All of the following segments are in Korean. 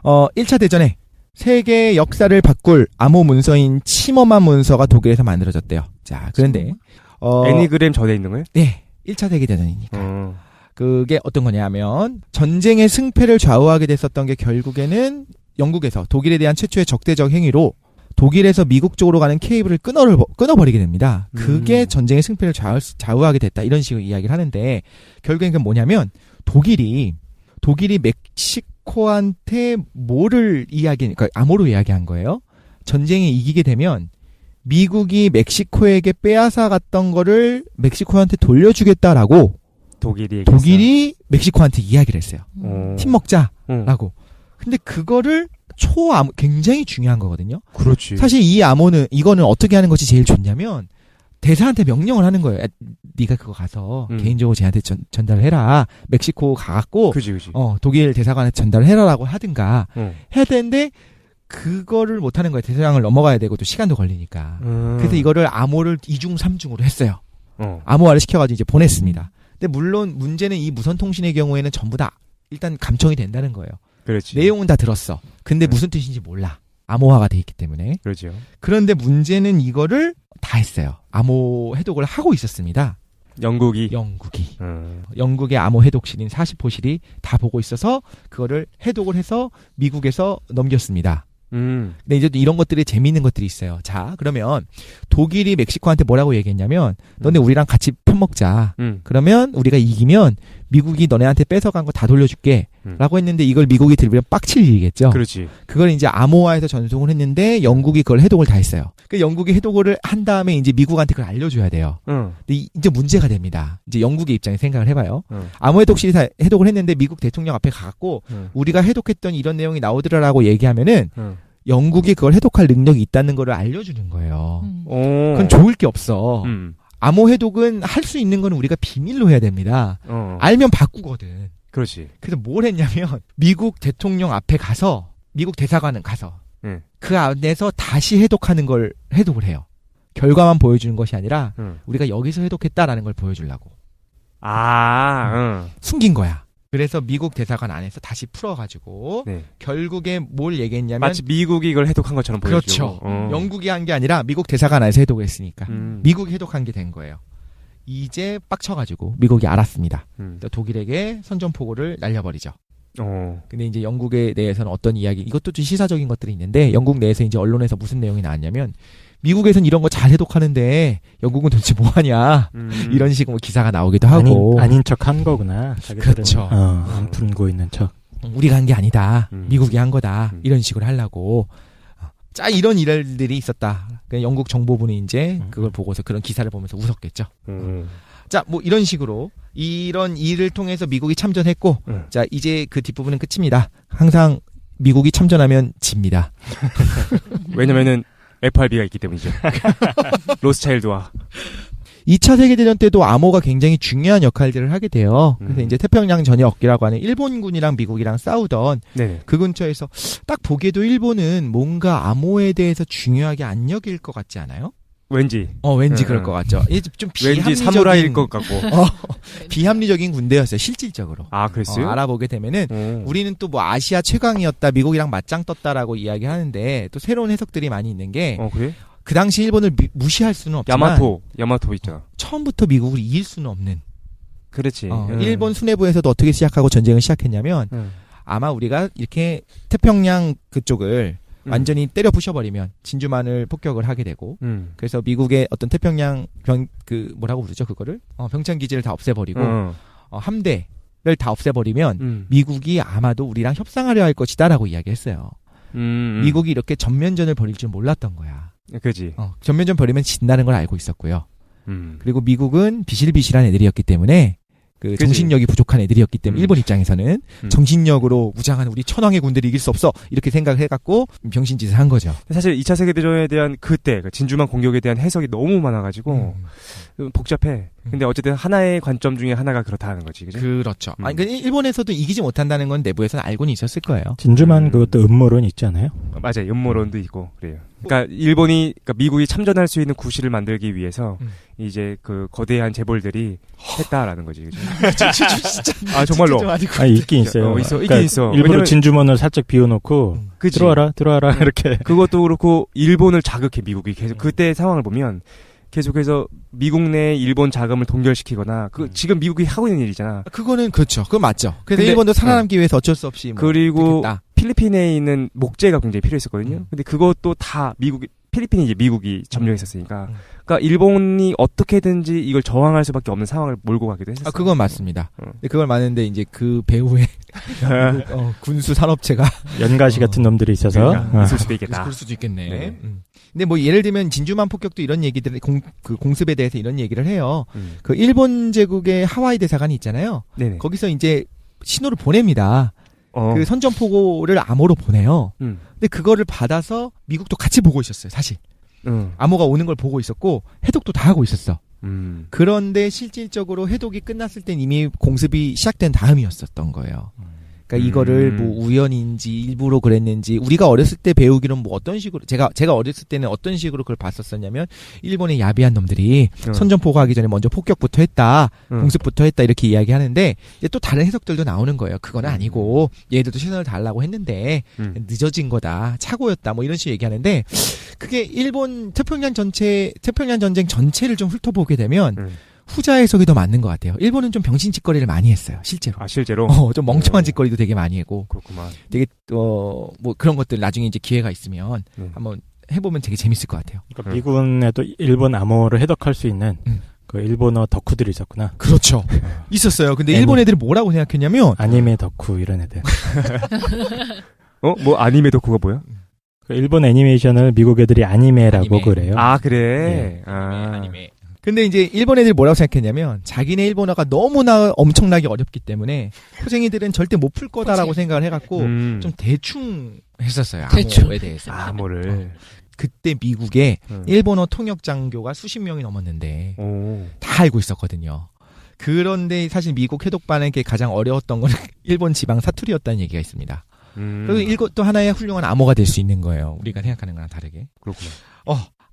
1차 대전에 세계 역사를 바꿀 암호 문서인 침어만 문서가 독일에서 만들어졌대요. 자, 그런데 애니그램 전에 있는 거예요? 네. 1차 세계대전이니까. 그게 어떤 거냐면 전쟁의 승패를 좌우하게 됐었던 게 결국에는 영국에서 독일에 대한 최초의 적대적 행위로 독일에서 미국 쪽으로 가는 케이블을 끊어버리게 됩니다. 그게 전쟁의 승패를 좌우하게 됐다. 이런 식으로 이야기를 하는데 결국엔 그건 뭐냐면 독일이 멕시코한테 그러니까 암호로 이야기한 거예요. 전쟁에 이기게 되면 미국이 멕시코에게 빼앗아 갔던 거를 멕시코한테 돌려주겠다라고 독일이 멕시코한테 이야기를 했어요. 팀 먹자라고. 근데 그거를 굉장히 중요한 거거든요. 그렇지. 사실 이거는 어떻게 하는 것이 제일 좋냐면 대사한테 명령을 하는 거예요. 네가 그거 가서 개인적으로 쟤한테 전달을 해라. 멕시코 가갖고 그치. 독일 대사관에 전달을 해라라고 하든가 해야 되는데 그거를 못 하는 거예요. 대서양을 넘어가야 되고 또 시간도 걸리니까. 그래서 이거를 암호를 2중 3중으로 했어요. 암호화를 시켜가지고 이제 보냈습니다. 근데 물론 문제는 이 무선통신의 경우에는 전부 다 일단 감청이 된다는 거예요. 그렇지. 내용은 다 들었어. 근데 무슨 뜻인지 몰라. 암호화가 돼 있기 때문에. 그렇죠. 그런데 문제는 이거를 다 했어요. 암호 해독을 하고 있었습니다. 영국이. 영국의 암호 해독실인 40호실이 다 보고 있어서 그거를 해독을 해서 미국에서 넘겼습니다. 근데 이제 또 이런 것들이 재미있는 것들이 있어요. 자, 그러면 독일이 멕시코한테 뭐라고 얘기했냐면 너네 우리랑 같이 편먹자. 그러면 우리가 이기면 미국이 너네한테 뺏어간 거 다 돌려줄게. 라고 했는데 이걸 미국이 들으면 빡칠 일이겠죠. 그렇지. 그걸 이제 암호화해서 전송을 했는데 영국이 그걸 해독을 다 했어요. 그 영국이 해독을 한 다음에 이제 미국한테 그걸 알려줘야 돼요. 근데 이제 문제가 됩니다. 이제 영국의 입장에 생각을 해봐요. 암호 해독실이 다 해독을 했는데 미국 대통령 앞에 가갖고 우리가 해독했던 이런 내용이 나오더라라고 얘기하면은 영국이 그걸 해독할 능력이 있다는 걸 알려주는 거예요. 그건 좋을 게 없어. 암호 해독은 할 수 있는 건 우리가 비밀로 해야 됩니다. 알면 바꾸거든. 그렇지. 그래서 뭘 했냐면 미국 대통령 앞에 가서 미국 대사관은 가서 그 안에서 다시 해독하는 걸 해독을 해요. 결과만 보여주는 것이 아니라 우리가 여기서 해독했다라는 걸 보여주려고. 숨긴 거야. 그래서 미국 대사관 안에서 다시 풀어가지고 결국에 뭘 얘기했냐면 마치 미국이 이걸 해독한 것처럼 보여주고. 그렇죠. 영국이 한 게 아니라 미국 대사관 안에서 해독을 했으니까 미국이 해독한 게 된 거예요. 이제 빡쳐가지고 미국이 알았습니다. 독일에게 선전포고를 날려버리죠. 근데 이제 영국에 대해서는 어떤 이야기, 이것도 좀 시사적인 것들이 있는데 영국 내에서 이제 언론에서 무슨 내용이 나왔냐면 미국에선 이런 거 잘 해독하는데 영국은 도대체 뭐하냐 이런 식으로 기사가 나오기도 하고 아닌 척 한 거구나. 그렇죠. 안 풀고 있는 척. 우리가 한 게 아니다. 미국이 한 거다. 이런 식으로 하려고. 자, 이런 일들이 있었다. 그러니까 영국 정보부는 이제 그걸 보고서 그런 기사를 보면서 웃었겠죠. 자, 뭐 이런 식으로 이런 일을 통해서 미국이 참전했고 자, 이제 그 뒷부분은 끝입니다. 항상 미국이 참전하면 집니다. 왜냐면은 FRB가 있기 때문이죠. 로스차일드와 2차 세계대전 때도 암호가 굉장히 중요한 역할들을 하게 돼요. 그래서 이제 태평양 전역이라고 하는 일본군이랑 미국이랑 싸우던 그 근처에서 딱 보기에도 일본은 뭔가 암호에 대해서 중요하게 안 여길 것 같지 않아요? 왠지 그럴 것 같죠. 좀 왠지 사무라이일 것 같고 비합리적인 군대였어요. 실질적으로. 그랬어요? 알아보게 되면은 우리는 또 뭐 아시아 최강이었다, 미국이랑 맞짱 떴다라고 이야기하는데 또 새로운 해석들이 많이 있는 게 그래? 그 당시 일본을 무시할 수는 없지만 야마토 있잖아. 처음부터 미국을 이길 수는 없는. 그렇지. 일본 수뇌부에서도 어떻게 시작하고 전쟁을 시작했냐면 아마 우리가 이렇게 태평양 그쪽을 완전히 때려 부셔버리면 진주만을 폭격을 하게 되고 그래서 미국의 어떤 태평양 뭐라고 부르죠 그거를 병창 기지를 다 없애버리고 함대를 다 없애버리면 미국이 아마도 우리랑 협상하려 할 것이다라고 이야기했어요. 미국이 이렇게 전면전을 벌일 줄 몰랐던 거야. 그지. 전면전 벌이면 진다는 걸 알고 있었고요. 그리고 미국은 비실비실한 애들이었기 때문에 그 정신력이 부족한 애들이었기 때문에 일본 입장에서는 정신력으로 무장한 우리 천황의 군대를 이길 수 없어 이렇게 생각을 해갖고 병신짓을 한 거죠. 사실 2차 세계대전에 대한 그때 진주만 공격에 대한 해석이 너무 많아가지고 복잡해. 근데 어쨌든 하나의 관점 중에 하나가 그렇다는 거지, 그지? 그렇죠. 아니, 그러니까 일본에서도 이기지 못한다는 건 내부에서는 알고는 있었을 거예요. 진주만 그것도 음모론 있지 않아요? 맞아요. 음모론도 있고 그래요. 그러니까 그러니까 미국이 참전할 수 있는 구실을 만들기 위해서 이제 그 거대한 재벌들이 했다라는 거지, 그죠? 진짜. 아 정말로. 있긴 있어요. 있긴 그러니까 있어. 일부러 왜냐면, 진주먼을 살짝 비워놓고 그치? 들어와라 이렇게. 그것도 그렇고 일본을 자극해 미국이 계속 그때 상황을 보면 계속해서 미국 내 일본 자금을 동결시키거나 지금 미국이 하고 있는 일이잖아. 그거는 그렇죠. 그건 맞죠. 그래서 근데, 일본도 살아남기 위해서 어쩔 수 없이 그리고 되겠다. 필리핀에 있는 목재가 굉장히 필요했었거든요. 근데 그것도 다 필리핀이 이제 미국이 점령했었으니까. 그러니까 일본이 어떻게든지 이걸 저항할 수밖에 없는 상황을 몰고 가기도 했었어요. 그건 맞습니다. 근데 그걸 맞는데 이제 그 배후에 군수 산업체가 연가시 같은 놈들이 있어서 그러니까 있을 수도 있겠다. 그럴 수도 있겠네. 네. 근데 뭐 예를 들면 진주만 폭격도 이런 얘기들 그 공습에 대해서 이런 얘기를 해요. 그 일본 제국의 하와이 대사관이 있잖아요. 네네. 거기서 이제 신호를 보냅니다. 그 선전포고를 암호로 보내요. 근데 그거를 받아서 미국도 같이 보고 있었어요, 사실. 암호가 오는 걸 보고 있었고 해독도 다 하고 있었어. 그런데 실질적으로 해독이 끝났을 땐 이미 공습이 시작된 다음이었었던 거예요. 그러니까 이거를 뭐 우연인지 일부러 그랬는지 우리가 어렸을 때 배우기로는 뭐 어떤 식으로 제가 어렸을 때는 어떤 식으로 그걸 봤었었냐면 일본의 야비한 놈들이 선전포고 하기 전에 먼저 폭격부터 했다, 공습부터 했다 이렇게 이야기하는데 이제 또 다른 해석들도 나오는 거예요. 그건 아니고 얘들도 최선을 다하려고 했는데 늦어진 거다, 착오였다 뭐 이런 식으로 얘기하는데 그게 일본 태평양 전쟁 전체를 좀 훑어보게 되면 후자 해석이 더 맞는 것 같아요. 일본은 좀 병신 짓거리를 많이 했어요, 실제로. 아, 실제로? 좀 멍청한 짓거리도 되게 많이 하고. 그렇구만. 되게, 뭐 그런 것들 나중에 이제 기회가 있으면 한번 해보면 되게 재밌을 것 같아요. 그러니까 미군에도 일본 암호를 해독할 수 있는 그 일본어 덕후들이 있었구나. 그렇죠. 있었어요. 근데 일본 애들이 뭐라고 생각했냐면 아니메 덕후 이런 애들. 뭐 아니메 덕후가 뭐야? 그 일본 애니메이션을 미국 애들이 아니메라고 그래요. 아, 그래? 네. 아니메. 근데 이제 일본 애들이 뭐라고 생각했냐면 자기네 일본어가 너무나 엄청나게 어렵기 때문에 호쟁이들은 절대 못 풀 거다라고 생각을 해갖고 좀 대충 했었어요. 암호에 대해서. 암호를. 그때 미국에 일본어 통역 장교가 수십 명이 넘었는데 다 알고 있었거든요. 그런데 사실 미국 해독반에게 가장 어려웠던 건 일본 지방 사투리였다는 얘기가 있습니다. 그래서 이것도 하나의 훌륭한 암호가 될 수 있는 거예요. 우리가 생각하는 거랑 다르게. 그렇구나.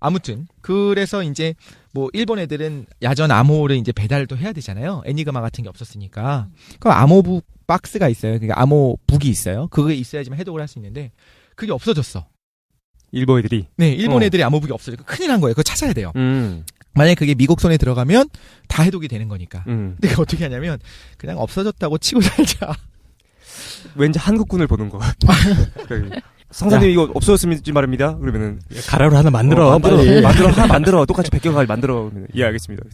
아무튼 그래서 이제 뭐 일본 애들은 야전 암호를 이제 배달도 해야 되잖아요. 애니그마 같은 게 없었으니까. 그 암호북 박스가 있어요. 그러니까 암호북이 있어요. 그게 있어야지만 해독을 할 수 있는데 그게 없어졌어. 일본 애들이? 네, 일본 애들이 암호북이 없어지고 큰일 난 거예요. 그거 찾아야 돼요. 만약에 그게 미국 손에 들어가면 다 해독이 되는 거니까. 근데 어떻게 하냐면 그냥 없어졌다고 치고 살자. 왠지 한국군을 보는 거. 상사님 이거 없어졌으면 말입니다. 그러면은 가라로 하나 만들어. 만들어. 똑같이 베껴가 만들어. 예, 알겠습니다.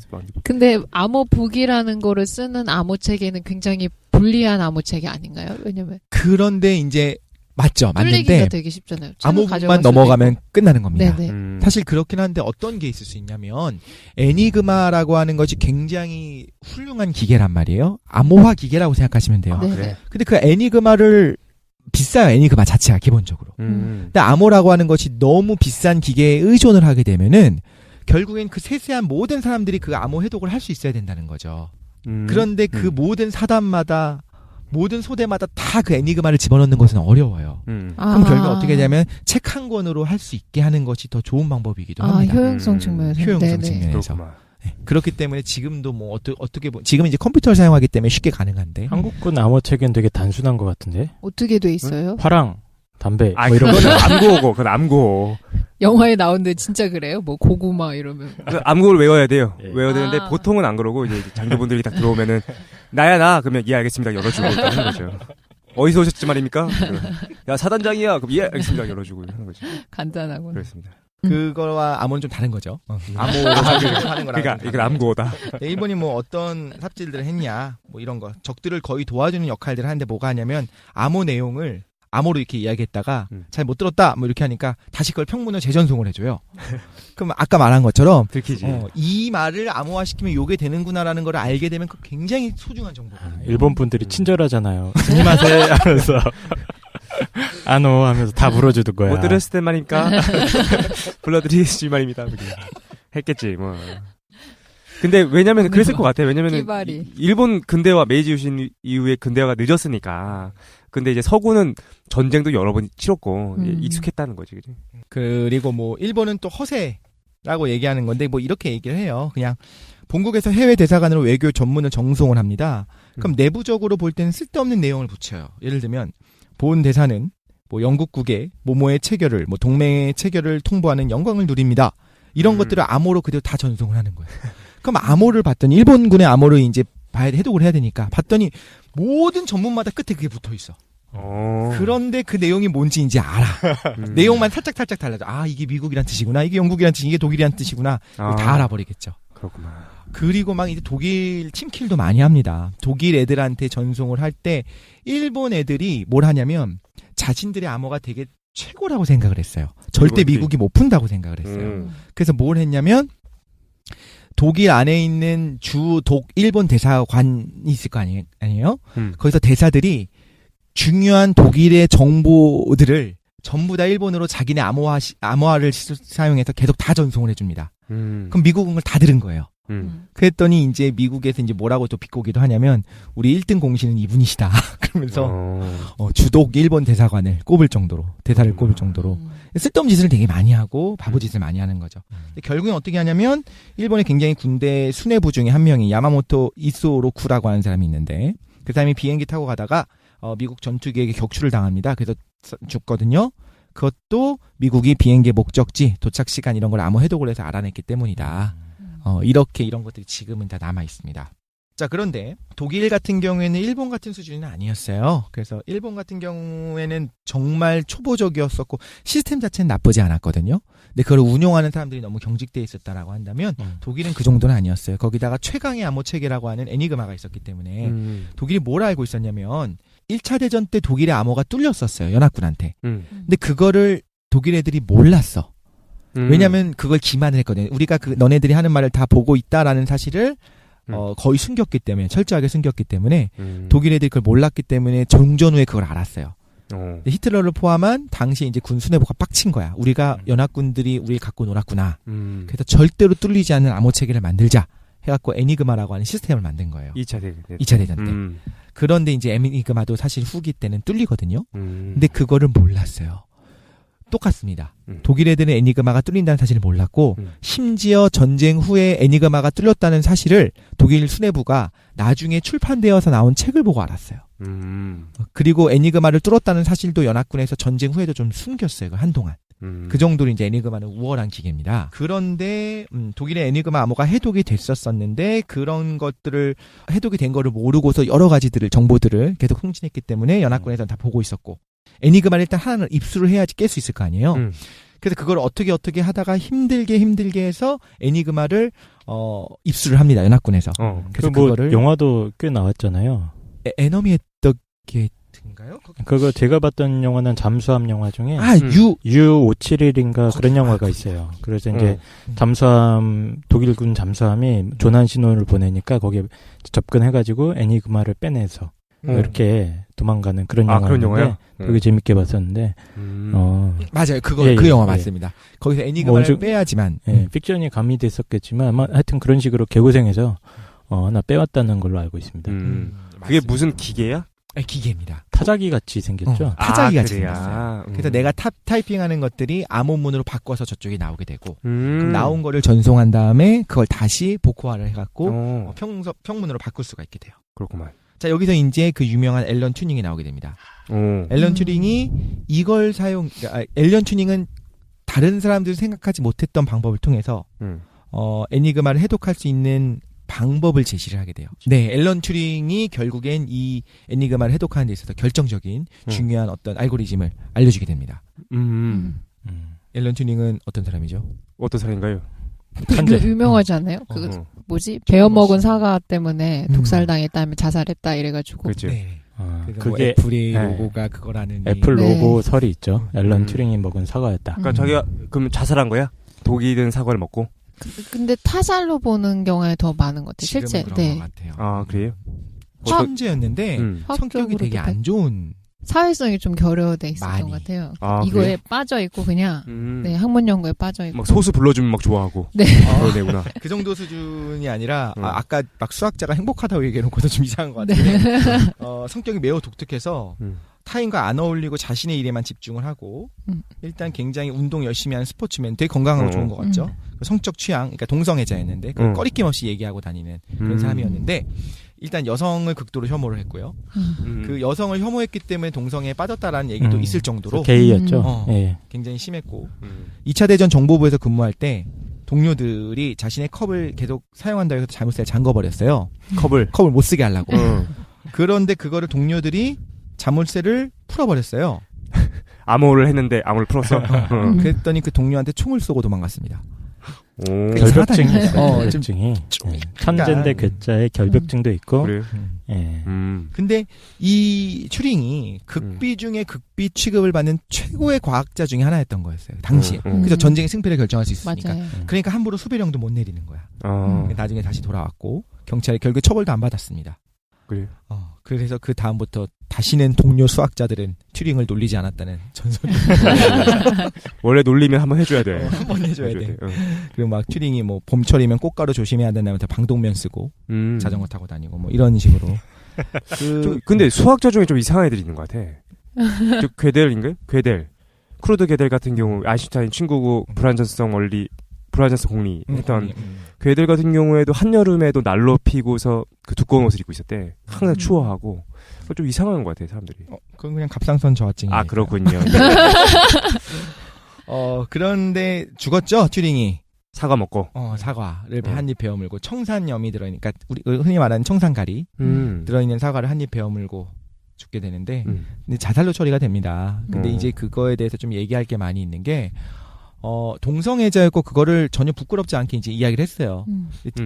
근데 암호북이라는 거를 쓰는 암호체계는 굉장히 불리한 암호체계 아닌가요? 왜냐면 그런데 이제 맞죠. 뚫리기가 맞는데 되게 쉽잖아요. 암호북만 넘어가면 끝나는 겁니다. 네네. 사실 그렇긴 한데 어떤 게 있을 수 있냐면 애니그마라고 하는 것이 굉장히 훌륭한 기계란 말이에요. 암호화 기계라고 생각하시면 돼요. 네. 근데 그 애니그마를 비싸요. 애니그마 자체가 기본적으로. 근데 암호라고 하는 것이 너무 비싼 기계에 의존을 하게 되면은 결국엔 그 세세한 모든 사람들이 그 암호 해독을 할 수 있어야 된다는 거죠. 그런데 그 모든 사단마다 모든 소대마다 다 그 애니그마를 집어넣는 것은 어려워요. 그럼 결국 어떻게 되냐면 책 한 권으로 할 수 있게 하는 것이 더 좋은 방법이기도 합니다. 효용성 측면에서. 효용성 측면에서. 네. 그렇기 때문에 지금도 뭐 어떻게 지금 이제 컴퓨터를 사용하기 때문에 쉽게 가능한데 한국군 암호 체계는 되게 단순한 것 같은데. 어떻게 돼 있어요? 화랑, 담배. 뭐 이런 거는 암고고, 그건 암고. 영화에 나오는데 진짜 그래요? 뭐 고구마 이러면. 암고를 외워야 돼요. 외워야 되는데 보통은 안 그러고 이제 장교분들이 딱 들어오면은 나야 그러면 예 알겠습니다 열어주고 하는 거죠. 어디서 오셨지 말입니까? 야 사단장이야. 그럼 예 알겠습니다 열어주고 하는 거죠. 간단하구나. 그렇습니다. 그거와 암호는 좀 다른 거죠. 암호로 하는 거랑. 그러니까 이건 암고다. 일본이 뭐 어떤 삽질들을 했냐, 뭐 이런 거. 적들을 거의 도와주는 역할들을 하는데 뭐가 하냐면 암호 내용을 암호로 이렇게 이야기했다가 잘 못 들었다 뭐 이렇게 하니까 다시 그걸 평문으로 재전송을 해줘요. 그럼 아까 말한 것처럼 들키지. 이 말을 암호화시키면 요게 되는구나라는 걸 알게 되면 그 굉장히 소중한 정보거든요. 일본 분들이 친절하잖아요. 스미마세 하면서 아노 하면서 다 물어주는 거야. 못 들었을 땐 말입니까? 불러드리지 말입니다. 했겠지 뭐. 근데 왜냐면 그랬을 것 같아요. 왜냐면은 기발이. 일본 근대화 메이지 유신 이후에 근대화가 늦었으니까. 근데 이제 서구는 전쟁도 여러 번 치렀고 익숙했다는 거지, 그지? 그리고 뭐 일본은 또 허세라고 얘기하는 건데 뭐 이렇게 얘기를 해요. 그냥 본국에서 해외 대사관으로 외교 전문을 정송을 합니다. 그럼 내부적으로 볼 때는 쓸데없는 내용을 붙여요. 예를 들면 본 대사는 뭐 영국국의 모모의 체결을 뭐 동맹의 체결을 통보하는 영광을 누립니다. 이런 것들을 암호로 그대로 다 전송을 하는 거예요. 그럼 암호를 봤더니 일본군의 암호를 이제 해독을 해야 되니까 봤더니 모든 전문마다 끝에 그게 붙어 있어. 그런데 그 내용이 뭔지 이제 알아. 내용만 살짝 달라져. 아, 이게 미국이란 뜻이구나. 이게 영국이란 뜻이, 이게 독일이란 뜻이구나. 다 알아버리겠죠. 그렇구나. 그리고 막 이제 독일 팀킬도 많이 합니다. 독일 애들한테 전송을 할 때 일본 애들이 뭘 하냐면 자신들의 암호가 되게 최고라고 생각을 했어요. 절대 미국이 못 푼다고 생각을 했어요. 그래서 뭘 했냐면 독일 안에 있는 일본 대사관이 있을 거 아니에요? 거기서 대사들이 중요한 독일의 정보들을 전부 다 일본어로 자기네 암호화를 사용해서 계속 다 전송을 해줍니다. 그럼 미국은 그걸 다 들은 거예요. 그랬더니 이제 미국에서 이제 뭐라고 또 비꼬기도 하냐면 우리 1등 공신은 이분이시다. 그러면서 주독 일본 대사관을 꼽을 정도로 대사를 꼽을 정도로 쓸데없는 짓을 되게 많이 하고 바보짓을 많이 하는 거죠. 근데 결국엔 어떻게 하냐면 일본의 굉장히 군대 수뇌부 중에 한 명이 야마모토 이소로쿠라고 하는 사람이 있는데 그 사람이 비행기 타고 가다가 미국 전투기에게 격추를 당합니다. 그래서 죽거든요. 그것도 미국이 비행기 목적지, 도착 시간 이런 걸 암호 해독을 해서 알아냈기 때문이다. 이렇게 이런 것들이 지금은 다 남아 있습니다. 자, 그런데 독일 같은 경우에는 일본 같은 수준은 아니었어요. 그래서 일본 같은 경우에는 정말 초보적이었었고 시스템 자체는 나쁘지 않았거든요. 근데 그걸 운용하는 사람들이 너무 경직돼 있었다라고 한다면 독일은 그 정도는 아니었어요. 거기다가 최강의 암호 체계라고 하는 애니그마가 있었기 때문에 독일이 뭘 알고 있었냐면 1차 대전 때 독일의 암호가 뚫렸었어요. 연합군한테. 근데 그거를 독일 애들이 몰랐어. 왜냐면 그걸 기만을 했거든요. 우리가 너네들이 하는 말을 다 보고 있다라는 사실을 거의 숨겼기 때문에, 철저하게 숨겼기 때문에 독일 애들이 그걸 몰랐기 때문에 종전 후에 그걸 알았어요. 히틀러를 포함한 당시 이제 군 수뇌부가 빡친 거야. 우리가 연합군들이 우리를 갖고 놀았구나. 그래서 절대로 뚫리지 않는 암호 체계를 만들자 해갖고 애니그마라고 하는 시스템을 만든 거예요. 2차 대전 때. 그런데 이제 애니그마도 사실 후기 때는 뚫리거든요. 근데 그거를 몰랐어요. 똑같습니다. 독일 애들은 애니그마가 뚫린다는 사실을 몰랐고 심지어 전쟁 후에 애니그마가 뚫렸다는 사실을 독일 수뇌부가 나중에 출판되어서 나온 책을 보고 알았어요. 그리고 애니그마를 뚫었다는 사실도 연합군에서 전쟁 후에도 좀 숨겼어요. 한동안. 그 정도로 이제 애니그마는 우월한 기계입니다. 그런데 독일의 애니그마 암호가 해독이 됐었는데 그런 것들을 해독이 된 거를 모르고서 여러 가지들을 정보들을 계속 훔쳐냈기 때문에 연합군에서는 다 보고 있었고 애니그마를 일단 하나는 입수를 해야지 깰 수 있을 거 아니에요. 그래서 그걸 어떻게 하다가 힘들게 해서 애니그마를 입수를 합니다. 연합군에서. 그래서 그거를 영화도 꽤 나왔잖아요. 에너미의 덕게인가요? 그거 제가 봤던 영화는 잠수함 영화 중에 U571인가 그런 영화가 있어요. 그래서 이제 독일군 잠수함이 조난 신호를 보내니까 거기에 접근해가지고 애니그마를 빼내서 이렇게 도망가는 그런 영화인데 그런 영화요? 되게 재밌게 봤었는데 맞아요. 그 영화 맞습니다. 거기서 애니그마를 빼야지만 픽션이 가미됐었겠지만 아마 하여튼 그런 식으로 개고생해서 하나 빼왔다는 걸로 알고 있습니다. 그게 무슨 기계야? 기계입니다. 타자기 같이 생겼죠. 타자기 같이 생겼어요. 그래서 내가 타이핑하는 것들이 암호문으로 바꿔서 저쪽에 나오게 되고 그럼 나온 거를 전송한 다음에 그걸 다시 복호화를 해갖고 평문으로 바꿀 수가 있게 돼요. 그렇구만. 자, 여기서 이제 그 유명한 앨런 튜닝이 나오게 됩니다. 앨런 튜닝이 앨런 튜닝은 다른 사람들이 생각하지 못했던 방법을 통해서 애니그마를 해독할 수 있는 방법을 제시를 하게 돼요. 네, 앨런 튜링이 결국엔 이 애니그마를 해독하는 데 있어서 결정적인 중요한 어떤 알고리즘을 알려주게 됩니다. 앨런 튜링은 어떤 사람이죠? 어떤 사람인가요? 유명하잖아요. 베어먹은 사과 때문에 독살당했다면 자살했다 이래가지고. 그렇죠. 네. 그게 애플의 로고가 그거라는. 애플 로고 설이 있죠. 앨런 튜링이 먹은 사과였다. 그러니까 자기가 그럼 자살한 거야? 독이 든 사과를 먹고? 근데 타살로 보는 경우에 더 많은 것 같아요. 실제. 그런 것 같아요. 그래요? 천재였는데 성격이 되게 안 좋은 사회성이 좀 결여돼 있었던 많이. 것 같아요. 아, 이거에 그래? 빠져 있고 그냥 네, 학문 연구에 빠져 있고. 막 소수 불러주면 막 좋아하고. 네. 그런 애구나. 그 정도 수준이 아니라 아까 막 수학자가 행복하다고 얘기해놓고도 좀 이상한 것 같은데 네. 성격이 매우 독특해서 타인과 안 어울리고 자신의 일에만 집중을 하고 일단 굉장히 운동 열심히 하는 스포츠맨 되게 건강하고 좋은 것 같죠. 성적 취향 그러니까 동성애자였는데 꺼리낌 없이 얘기하고 다니는 그런 사람이었는데 일단 여성을 극도로 혐오를 했고요. 그 여성을 혐오했기 때문에 동성애에 빠졌다라는 얘기도 있을 정도로 게이였죠. 예. 굉장히 심했고 2차 대전 정보부에서 근무할 때 동료들이 자신의 컵을 계속 사용한다고 해서 자물쇠를 잠궈버렸어요. 컵을 못 쓰게 하려고. 그런데 그거를 동료들이 자물쇠를 풀어버렸어요. 암호를 했는데 암호를 풀었어. 그랬더니 그 동료한테 총을 쏘고 도망갔습니다. 결벽증이 있어요. 결벽증이. 천재인데 괴짜에 결벽증도 있고. 그래요? 예. 근데 이 튜링이 극비 중에 극비 취급을 받는 최고의 과학자 중에 하나였던 거였어요. 당시에. 그래서 전쟁의 승패를 결정할 수 있으니까. 맞아요. 그러니까 함부로 수배령도 못 내리는 거야. 나중에 다시 돌아왔고 경찰에 결국 처벌도 안 받았습니다. 그래요? 그래서 그 다음부터 다시는 동료 수학자들은 튜링을 놀리지 않았다는 전설이. 원래 놀리면 한번 해줘야 돼. 한번 해줘야 돼. 그리고 막 튜링이 뭐 봄철이면 꽃가루 조심해야 된다면서 방독면 쓰고 자전거 타고 다니고 뭐 이런 식으로. 근데 수학자 중에 좀 이상한 애들이 있는 것 같아. 괴델인가요? 괴델. 크루드 괴델 같은 경우 아인슈타인 친구고 불안전성 공리 했던 괴델 같은 경우에도 한여름에도 난로 피고서 그 두꺼운 옷을 입고 있었대. 항상 추워하고. 좀 이상한 것 같아 사람들이. 그건 그냥 갑상선 저하증이에요. 아 그렇군요. 그런데 죽었죠 튜링이. 사과 먹고. 사과를 한 입 베어 물고 청산염이 들어있으니까 우리 흔히 말하는 청산가리 들어있는 사과를 한 입 베어 물고 죽게 되는데 근데 자살로 처리가 됩니다. 근데 이제 그거에 대해서 좀 얘기할 게 많이 있는 게 동성애자였고 그거를 전혀 부끄럽지 않게 이제 이야기를 했어요.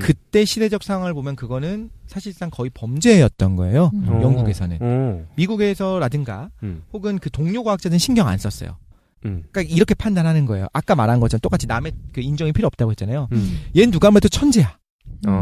그때 시대적 상황을 보면 그거는 사실상 거의 범죄였던 거예요. 영국에서는. 미국에서라든가 혹은 그 동료 과학자들은 신경 안 썼어요. 그러니까 이렇게 판단하는 거예요. 아까 말한 것처럼 똑같이 남의 그 인정이 필요 없다고 했잖아요. 얘는 누가 봐도 천재야.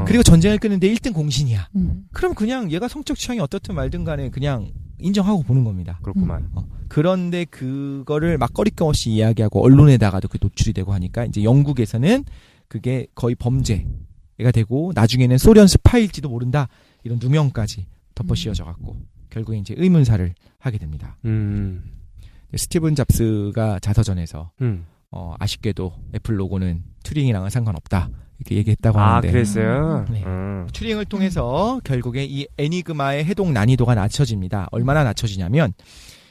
그리고 전쟁을 끄는데 1등 공신이야. 그럼 그냥 얘가 성적 취향이 어떻든 말든 간에 그냥 인정하고 보는 겁니다. 그렇구만. 그런데 그거를 막거리낌 없이 이야기하고 언론에다가도 그 노출이 되고 하니까 이제 영국에서는 그게 거의 범죄가 되고 나중에는 소련 스파일지도 모른다 이런 누명까지 덮어씌워져 갖고 결국에 이제 의문사를 하게 됩니다. 스티븐 잡스가 자서전에서 아쉽게도 애플 로고는 튜링이랑은 상관없다 이렇게 얘기했다고 하는데. 아 그랬어요? 네. 튜링을 통해서 결국에 이 애니그마의 해독 난이도가 낮춰집니다. 얼마나 낮춰지냐면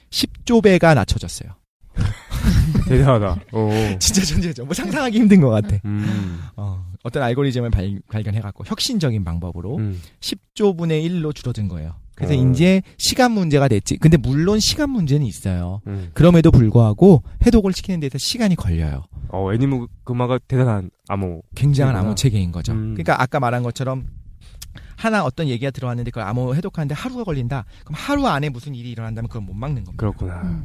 10조 배가 낮춰졌어요. 대단하다. 진짜 천재죠. 뭐 상상하기 힘든 것 같아. 어떤 알고리즘을 발견해갖고 혁신적인 방법으로 10조분의 1로 줄어든 거예요. 그래서 이제 시간 문제가 됐지. 근데 물론 시간 문제는 있어요. 그럼에도 불구하고 해독을 시키는 데서 시간이 걸려요. 애니그마가 대단한 암호. 굉장한 암호 체계인 거죠. 그러니까 아까 말한 것처럼 하나 어떤 얘기가 들어왔는데 그걸 암호 해독하는데 하루가 걸린다. 그럼 하루 안에 무슨 일이 일어난다면 그걸 못 막는 겁니다. 그렇구나.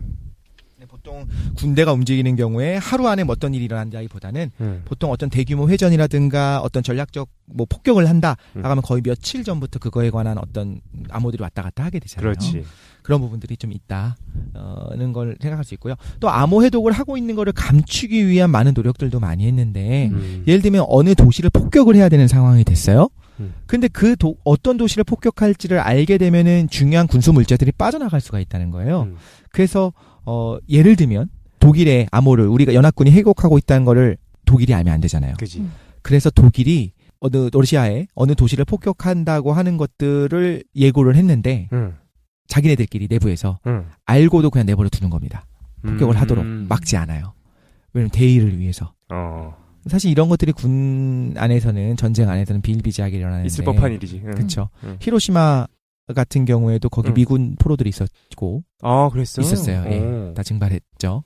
보통 군대가 움직이는 경우에 하루 안에 어떤 일이 일어난다기보다는 보통 어떤 대규모 회전이라든가 어떤 전략적 뭐 폭격을 한다 하면 거의 며칠 전부터 그거에 관한 어떤 암호들이 왔다 갔다 하게 되잖아요. 그렇지. 그런 부분들이 좀 있다는 걸 생각할 수 있고요. 또 암호 해독을 하고 있는 거를 감추기 위한 많은 노력들도 많이 했는데 예를 들면 어느 도시를 폭격을 해야 되는 상황이 됐어요. 근데 그 어떤 도시를 폭격할지를 알게 되면은 중요한 군수 물자들이 빠져나갈 수가 있다는 거예요. 그래서 예를 들면 독일의 암호를 우리가 연합군이 해독하고 있다는 거를 독일이 알면 안 되잖아요. 그치. 그래서 독일이 러시아의 어느 도시를 폭격한다고 하는 것들을 예고를 했는데 자기네들끼리 내부에서 알고도 그냥 내버려 두는 겁니다. 폭격을 하도록 막지 않아요. 왜냐면 대의를 위해서. 사실 이런 것들이 군 안에서는 전쟁 안에서는 비일비재하게 일어나는데 있을 법한 일이지. 그렇죠. 히로시마 같은 경우에도 거기 미군 포로들이 있었고 그랬어? 있었어요. 예, 다 증발했죠.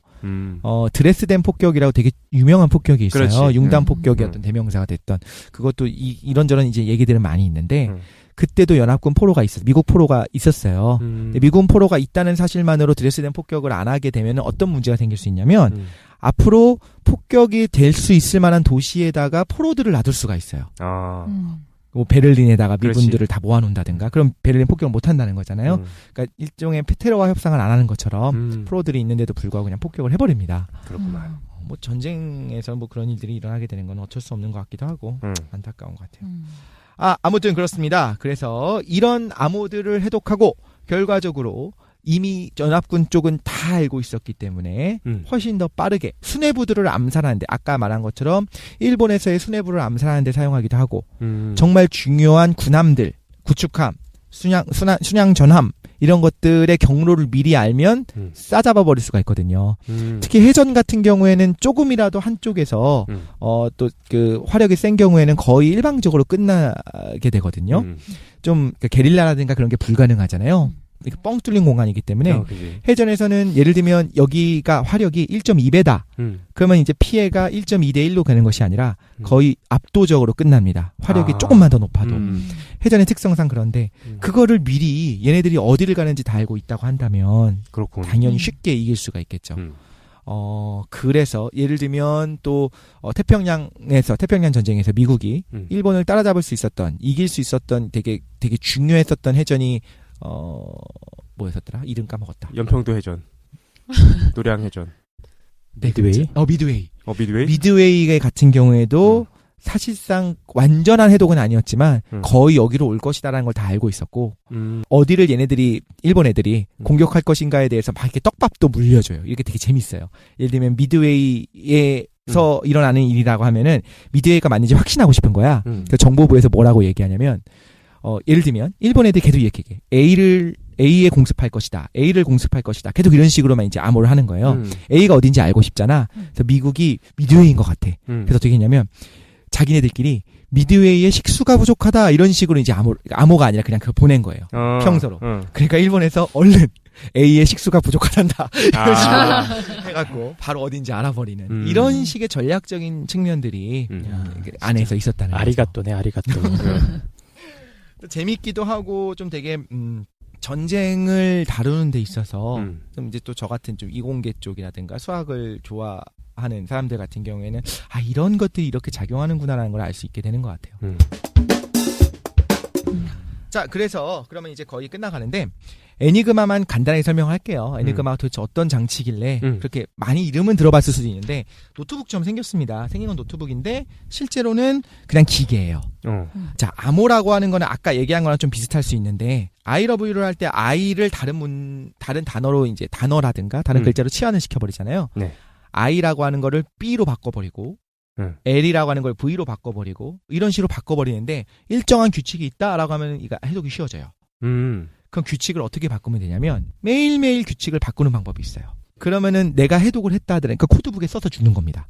드레스덴 폭격이라고 되게 유명한 폭격이 있어요. 그렇지. 융단 폭격이 어떤 대명사가 됐던 그것도 이런저런 이제 얘기들은 많이 있는데 그때도 연합군 포로가 미국 포로가 있었어요. 근데 미군 포로가 있다는 사실만으로 드레스덴 폭격을 안 하게 되면 어떤 문제가 생길 수 있냐면 앞으로 폭격이 될 수 있을 만한 도시에다가 포로들을 놔둘 수가 있어요. 뭐 베를린에다가 미군들을 다 모아놓는다든가 그럼 베를린 폭격을 못 한다는 거잖아요. 그러니까 일종의 테러와 협상을 안 하는 것처럼 프로들이 있는데도 불구하고 그냥 폭격을 해버립니다. 그렇구만. 뭐 전쟁에서 뭐 그런 일들이 일어나게 되는 건 어쩔 수 없는 것 같기도 하고 안타까운 것 같아요. 아무튼 그렇습니다. 그래서 이런 암호들을 해독하고 결과적으로 이미 연합군 쪽은 다 알고 있었기 때문에 훨씬 더 빠르게 수뇌부들을 암살하는데 아까 말한 것처럼 일본에서의 수뇌부를 암살하는 데 사용하기도 하고 정말 중요한 군함들, 구축함, 순양 전함 이런 것들의 경로를 미리 알면 싸잡아 버릴 수가 있거든요. 특히 해전 같은 경우에는 조금이라도 한쪽에서 또 그 화력이 센 경우에는 거의 일방적으로 끝나게 되거든요. 좀 게릴라라든가 그런 게 불가능하잖아요. 뻥 뚫린 공간이기 때문에 해전에서는 예를 들면 여기가 화력이 1.2배다. 그러면 이제 피해가 1.2대 1로 가는 것이 아니라 거의 압도적으로 끝납니다. 화력이 조금만 더 높아도. 해전의 특성상 그런데 그거를 미리 얘네들이 어디를 가는지 다 알고 있다고 한다면 그렇군. 당연히 쉽게 이길 수가 있겠죠. 그래서 예를 들면 또 태평양 전쟁에서 미국이 일본을 따라잡을 수 있었던 이길 수 있었던 되게 중요했었던 해전이 뭐였었더라? 이름 까먹었다. 연평도 해전. 노량 해전. 미드웨이? 미드웨이. 미드웨이? 미드웨이 같은 경우에도 사실상 완전한 해독은 아니었지만 거의 여기로 올 것이다라는 걸 다 알고 있었고 어디를 일본 애들이 공격할 것인가에 대해서 막 이렇게 떡밥도 물려줘요. 이렇게 되게 재밌어요. 예를 들면 미드웨이에서 일어나는 일이라고 하면은 미드웨이가 맞는지 확신하고 싶은 거야. 그 정보부에서 뭐라고 얘기하냐면 예를 들면 일본 애들이 계속 이렇게 얘기해. A에 공습할 것이다. A를 공습할 것이다. 계속 이런 식으로만 이제 암호를 하는 거예요. A가 어딘지 알고 싶잖아. 그래서 미국이 미드웨이인 것 같아. 그래서 어떻게 했냐면 자기네들끼리 미드웨이에 식수가 부족하다 이런 식으로 이제 암호가 아니라 그냥 그걸 보낸 거예요. 평소로. 그러니까 일본에서 얼른 A의 식수가 부족하단다 이런 식으로 해갖고 바로 어딘지 알아버리는 이런 식의 전략적인 측면들이 안에서 있었다는 거죠. 아리가또네 아리가또. 재밌기도 하고 좀 되게 전쟁을 다루는 데 있어서 좀 이제 또 저 같은 좀 이공계 쪽이라든가 수학을 좋아하는 사람들 같은 경우에는 이런 것들이 이렇게 작용하는구나라는 걸 알 수 있게 되는 것 같아요. 자, 그래서 그러면 이제 거의 끝나가는데 애니그마만 간단하게 설명할게요. 애니그마가 도대체 어떤 장치길래 그렇게 많이 이름은 들어봤을 수도 있는데 노트북처럼 생겼습니다. 생긴 건 노트북인데 실제로는 그냥 기계예요. 자, 암호라고 하는 거는 아까 얘기한 거랑 좀 비슷할 수 있는데 I love you를 할 때 I를 다른 단어로 이제 단어라든가 다른 글자로 치환을 시켜버리잖아요. 네. I라고 하는 거를 B로 바꿔버리고 L이라고 하는 걸 V로 바꿔버리고 이런 식으로 바꿔버리는데 일정한 규칙이 있다라고 하면 이거 해독이 쉬워져요. 그럼 규칙을 어떻게 바꾸면 되냐면 매일매일 규칙을 바꾸는 방법이 있어요. 그러면은 내가 해독을 했다 하더라도 그 코드북에 써서 주는 겁니다.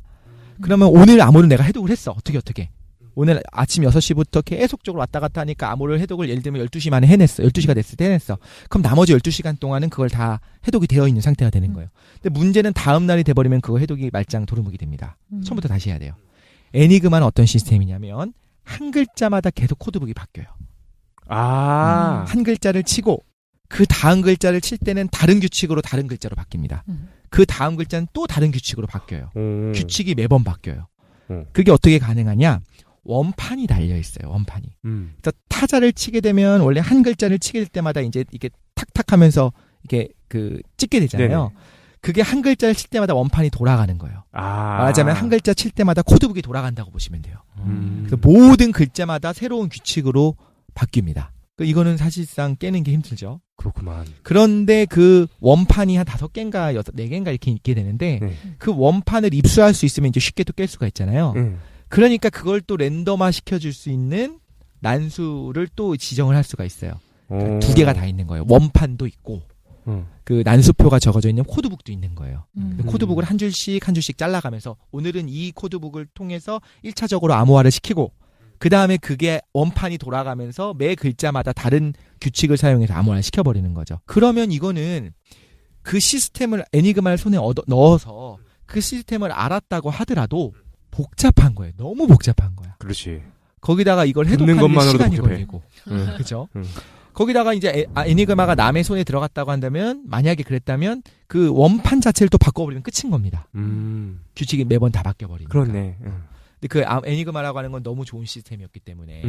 그러면 오늘 암호를 내가 해독을 했어. 어떻게 오늘 아침 6시부터 계속적으로 왔다 갔다 하니까 암호를 해독을 예를 들면 12시 만에 해냈어. 12시가 됐을 때 해냈어. 그럼 나머지 12시간 동안은 그걸 다 해독이 되어 있는 상태가 되는 거예요. 근데 문제는 다음 날이 돼버리면 그거 해독이 말짱 도루묵이 됩니다. 처음부터 다시 해야 돼요. 애니그마는 어떤 시스템이냐면 한 글자마다 계속 코드북이 바뀌어요. 한 글자를 치고 그 다음 글자를 칠 때는 다른 규칙으로 다른 글자로 바뀝니다. 그 다음 글자는 또 다른 규칙으로 바뀌어요. 규칙이 매번 바뀌어요. 그게 어떻게 가능하냐? 원판이 달려있어요. 원판이. 그래서 타자를 치게 되면 원래 한 글자를 치게 될 때마다 이제 이게 탁탁 하면서 이게 찍게 되잖아요. 네네. 그게 한 글자를 칠 때마다 원판이 돌아가는 거예요. 말하자면 한 글자 칠 때마다 코드북이 돌아간다고 보시면 돼요. 그래서 모든 글자마다 새로운 규칙으로 바뀝니다. 이거는 사실상 깨는 게 힘들죠. 그렇구만. 그런데 그 원판이 한 5개인가 4개인가 이렇게 있게 되는데 그 원판을 입수할 수 있으면 이제 쉽게 또 깰 수가 있잖아요. 그러니까 그걸 또 랜덤화 시켜줄 수 있는 난수를 또 지정을 할 수가 있어요. 그러니까 2개가 다 있는 거예요. 원판도 있고 그 난수표가 적어져 있는 코드북도 있는 거예요. 코드북을 한 줄씩 잘라가면서 오늘은 이 코드북을 통해서 1차적으로 암호화를 시키고 그 다음에 그게 원판이 돌아가면서 매 글자마다 다른 규칙을 사용해서 암호화를 시켜버리는 거죠. 그러면 이거는 그 시스템을 애니그마를 손에 넣어서 그 시스템을 알았다고 하더라도 복잡한 거예요. 너무 복잡한 거야. 그렇지. 거기다가 이걸 해독하는 게 시간이 걸리고. 그죠? 거기다가 이제 애니그마가 남의 손에 들어갔다고 한다면 만약에 그랬다면 그 원판 자체를 또 바꿔버리면 끝인 겁니다. 규칙이 매번 다 바뀌어버리니까. 그렇네. 근데 그 애니그마라고 하는 건 너무 좋은 시스템이었기 때문에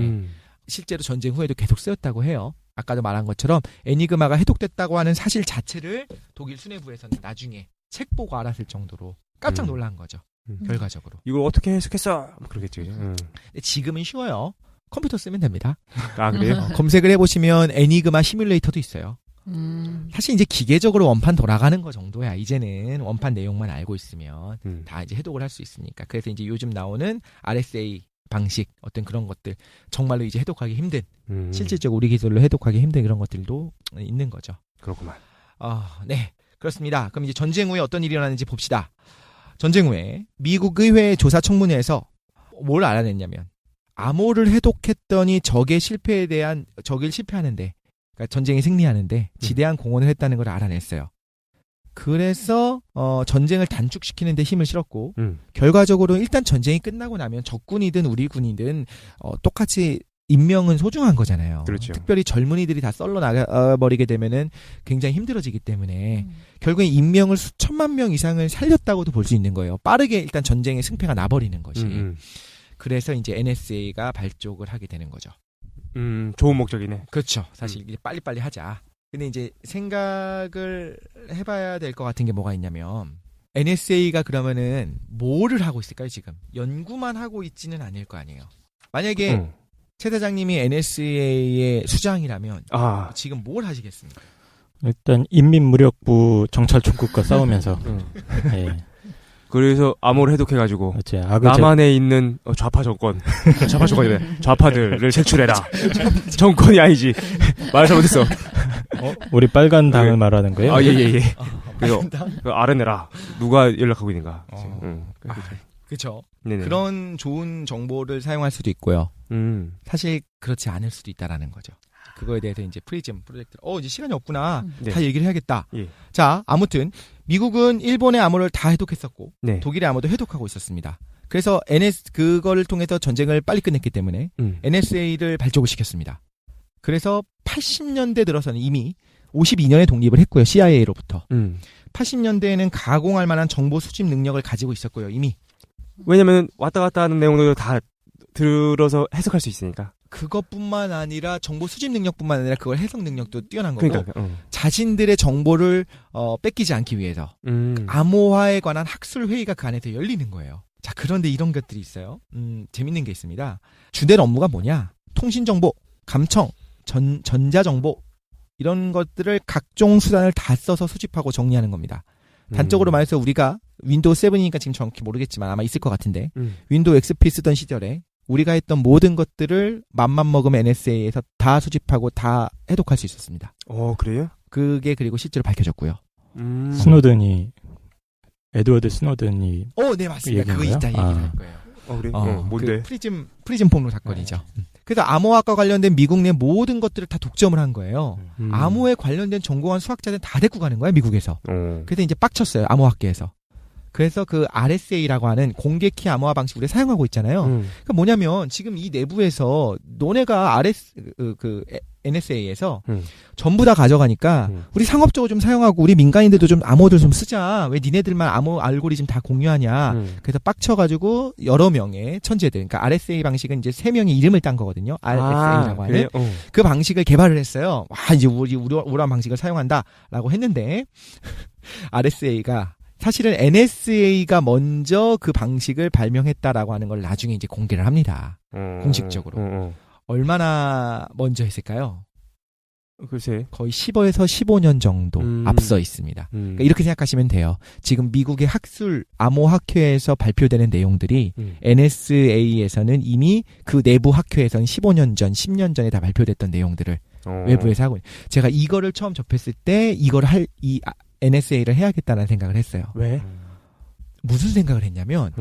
실제로 전쟁 후에도 계속 쓰였다고 해요. 아까도 말한 것처럼 애니그마가 해독됐다고 하는 사실 자체를 독일 수뇌부에서는 나중에 책 보고 알았을 정도로 깜짝 놀란 거죠. 결과적으로. 이걸 어떻게 해석했어? 그러겠지. 근데 지금은 쉬워요. 컴퓨터 쓰면 됩니다. 아, 그래요? 검색을 해보시면 애니그마 시뮬레이터도 있어요. 사실 이제 기계적으로 원판 돌아가는 거 정도야. 이제는 원판 내용만 알고 있으면 다 이제 해독을 할 수 있으니까. 그래서 이제 요즘 나오는 RSA 방식 어떤 그런 것들 정말로 이제 해독하기 힘든 실질적으로 우리 기술로 해독하기 힘든 그런 것들도 있는 거죠. 그렇구만. 네, 그렇습니다. 그럼 이제 전쟁 후에 어떤 일이 일어나는지 봅시다. 전쟁 후에 미국 의회 조사 청문회에서 뭘 알아냈냐면 암호를 해독했더니 적의 실패하는데 그러니까 전쟁이 승리하는데 지대한 공헌을 했다는 걸 알아냈어요. 그래서 전쟁을 단축시키는 데 힘을 실었고 결과적으로 일단 전쟁이 끝나고 나면 적군이든 우리 군이든 똑같이 인명은 소중한 거잖아요. 그렇죠. 특별히 젊은이들이 다 썰러 나가버리게 되면은 굉장히 힘들어지기 때문에 결국에 인명을 수천만 명 이상을 살렸다고도 볼 수 있는 거예요. 빠르게 일단 전쟁의 승패가 나버리는 것이. 그래서 이제 NSA가 발족을 하게 되는 거죠. 좋은 목적이네. 그렇죠. 사실 이제 빨리빨리 하자. 근데 이제 생각을 해봐야 될 것 같은 게 뭐가 있냐면 NSA가 그러면은 뭐를 하고 있을까요 지금? 연구만 하고 있지는 않을 거 아니에요. 만약에 최 사장님이 NSA의 수장이라면 지금 뭘 하시겠습니까? 일단 인민무력부 정찰총국과 싸우면서 예. 그래서 암호를 해독해가지고 그렇지, 남한에 있는 좌파 정권, 좌파들을 색출해라. 정권이 아니지. 말 잘못했어. 우리 빨간 당을 말하는 거예요? 예. 그래서 알아내라. 누가 연락하고 있는가. 그렇죠. 그런 좋은 정보를 사용할 수도 있고요. 사실 그렇지 않을 수도 있다라는 거죠. 그거에 대해서 이제 프리즘 프로젝트. 이제 시간이 없구나. 다 얘기를 해야겠다. 예. 자, 아무튼 미국은 일본의 암호를 다 해독했었고 네. 독일의 암호도 해독하고 있었습니다. 그래서 그거를 통해서 전쟁을 빨리 끝냈기 때문에 NSA를 발족을 시켰습니다. 그래서 80년대 들어서는 이미 52년에 독립을 했고요. CIA로부터. 80년대에는 가공할 만한 정보 수집 능력을 가지고 있었고요. 이미. 왜냐면 왔다 갔다 하는 내용들도 다 들어서 해석할 수 있으니까. 그것뿐만 아니라 정보 수집 능력뿐만 아니라 그걸 해석 능력도 뛰어난 거고 그러니까, 자신들의 정보를 뺏기지 않기 위해서 암호화에 관한 학술 회의가 그 안에서 열리는 거예요. 자, 그런데 이런 것들이 있어요. 재밌는 게 있습니다. 주된 업무가 뭐냐? 통신정보, 감청, 전자정보 이런 것들을 각종 수단을 다 써서 수집하고 정리하는 겁니다. 단적으로 말해서 우리가 윈도우 7이니까 지금 정확히 모르겠지만 아마 있을 것 같은데 윈도우 XP 쓰던 시절에 우리가 했던 모든 것들을 맘만 먹으면 NSA에서 다 수집하고 다 해독할 수 있었습니다. 그래요? 그게 그리고 실제로 밝혀졌고요. 스노든이 에드워드 스노든이 네 맞습니다. 그거 이따 얘기할 거예요. 그래? 뭔데? 그 프리즘 폭로 사건이죠. 그래서 암호학과 관련된 미국 내 모든 것들을 다 독점을 한 거예요. 암호에 관련된 전공한 수학자들은 다 데리고 가는 거야 미국에서. 그래서 이제 빡쳤어요 암호학계에서. 그래서 그 RSA라고 하는 공개키 암호화 방식을 사용하고 있잖아요. 그러니까 뭐냐면 지금 이 내부에서 너네가 NSA에서 전부 다 가져가니까 우리 상업적으로 좀 사용하고 우리 민간인들도 좀 암호들 좀 쓰자. 왜 니네들만 암호 알고리즘 다 공유하냐. 그래서 빡쳐가지고 여러 명의 천재들. 그러니까 RSA 방식은 이제 3명이 이름을 딴 거거든요. RSA라고 하는. 그 방식을 개발을 했어요. 이제 우리한 방식을 사용한다라고 했는데 RSA가 사실은 NSA가 먼저 그 방식을 발명했다라고 하는 걸 나중에 이제 공개를 합니다. 공식적으로. 얼마나 먼저 했을까요? 글쎄. 거의 10에서 15년 정도 앞서 있습니다. 그러니까 이렇게 생각하시면 돼요. 지금 미국의 암호학회에서 발표되는 내용들이 NSA에서는 이미 그 내부 학회에서는 15년 전, 10년 전에 다 발표됐던 내용들을 외부에서 하고 제가 이거를 처음 접했을 때 NSA를 해야겠다는 생각을 했어요. 왜? 무슨 생각을 했냐면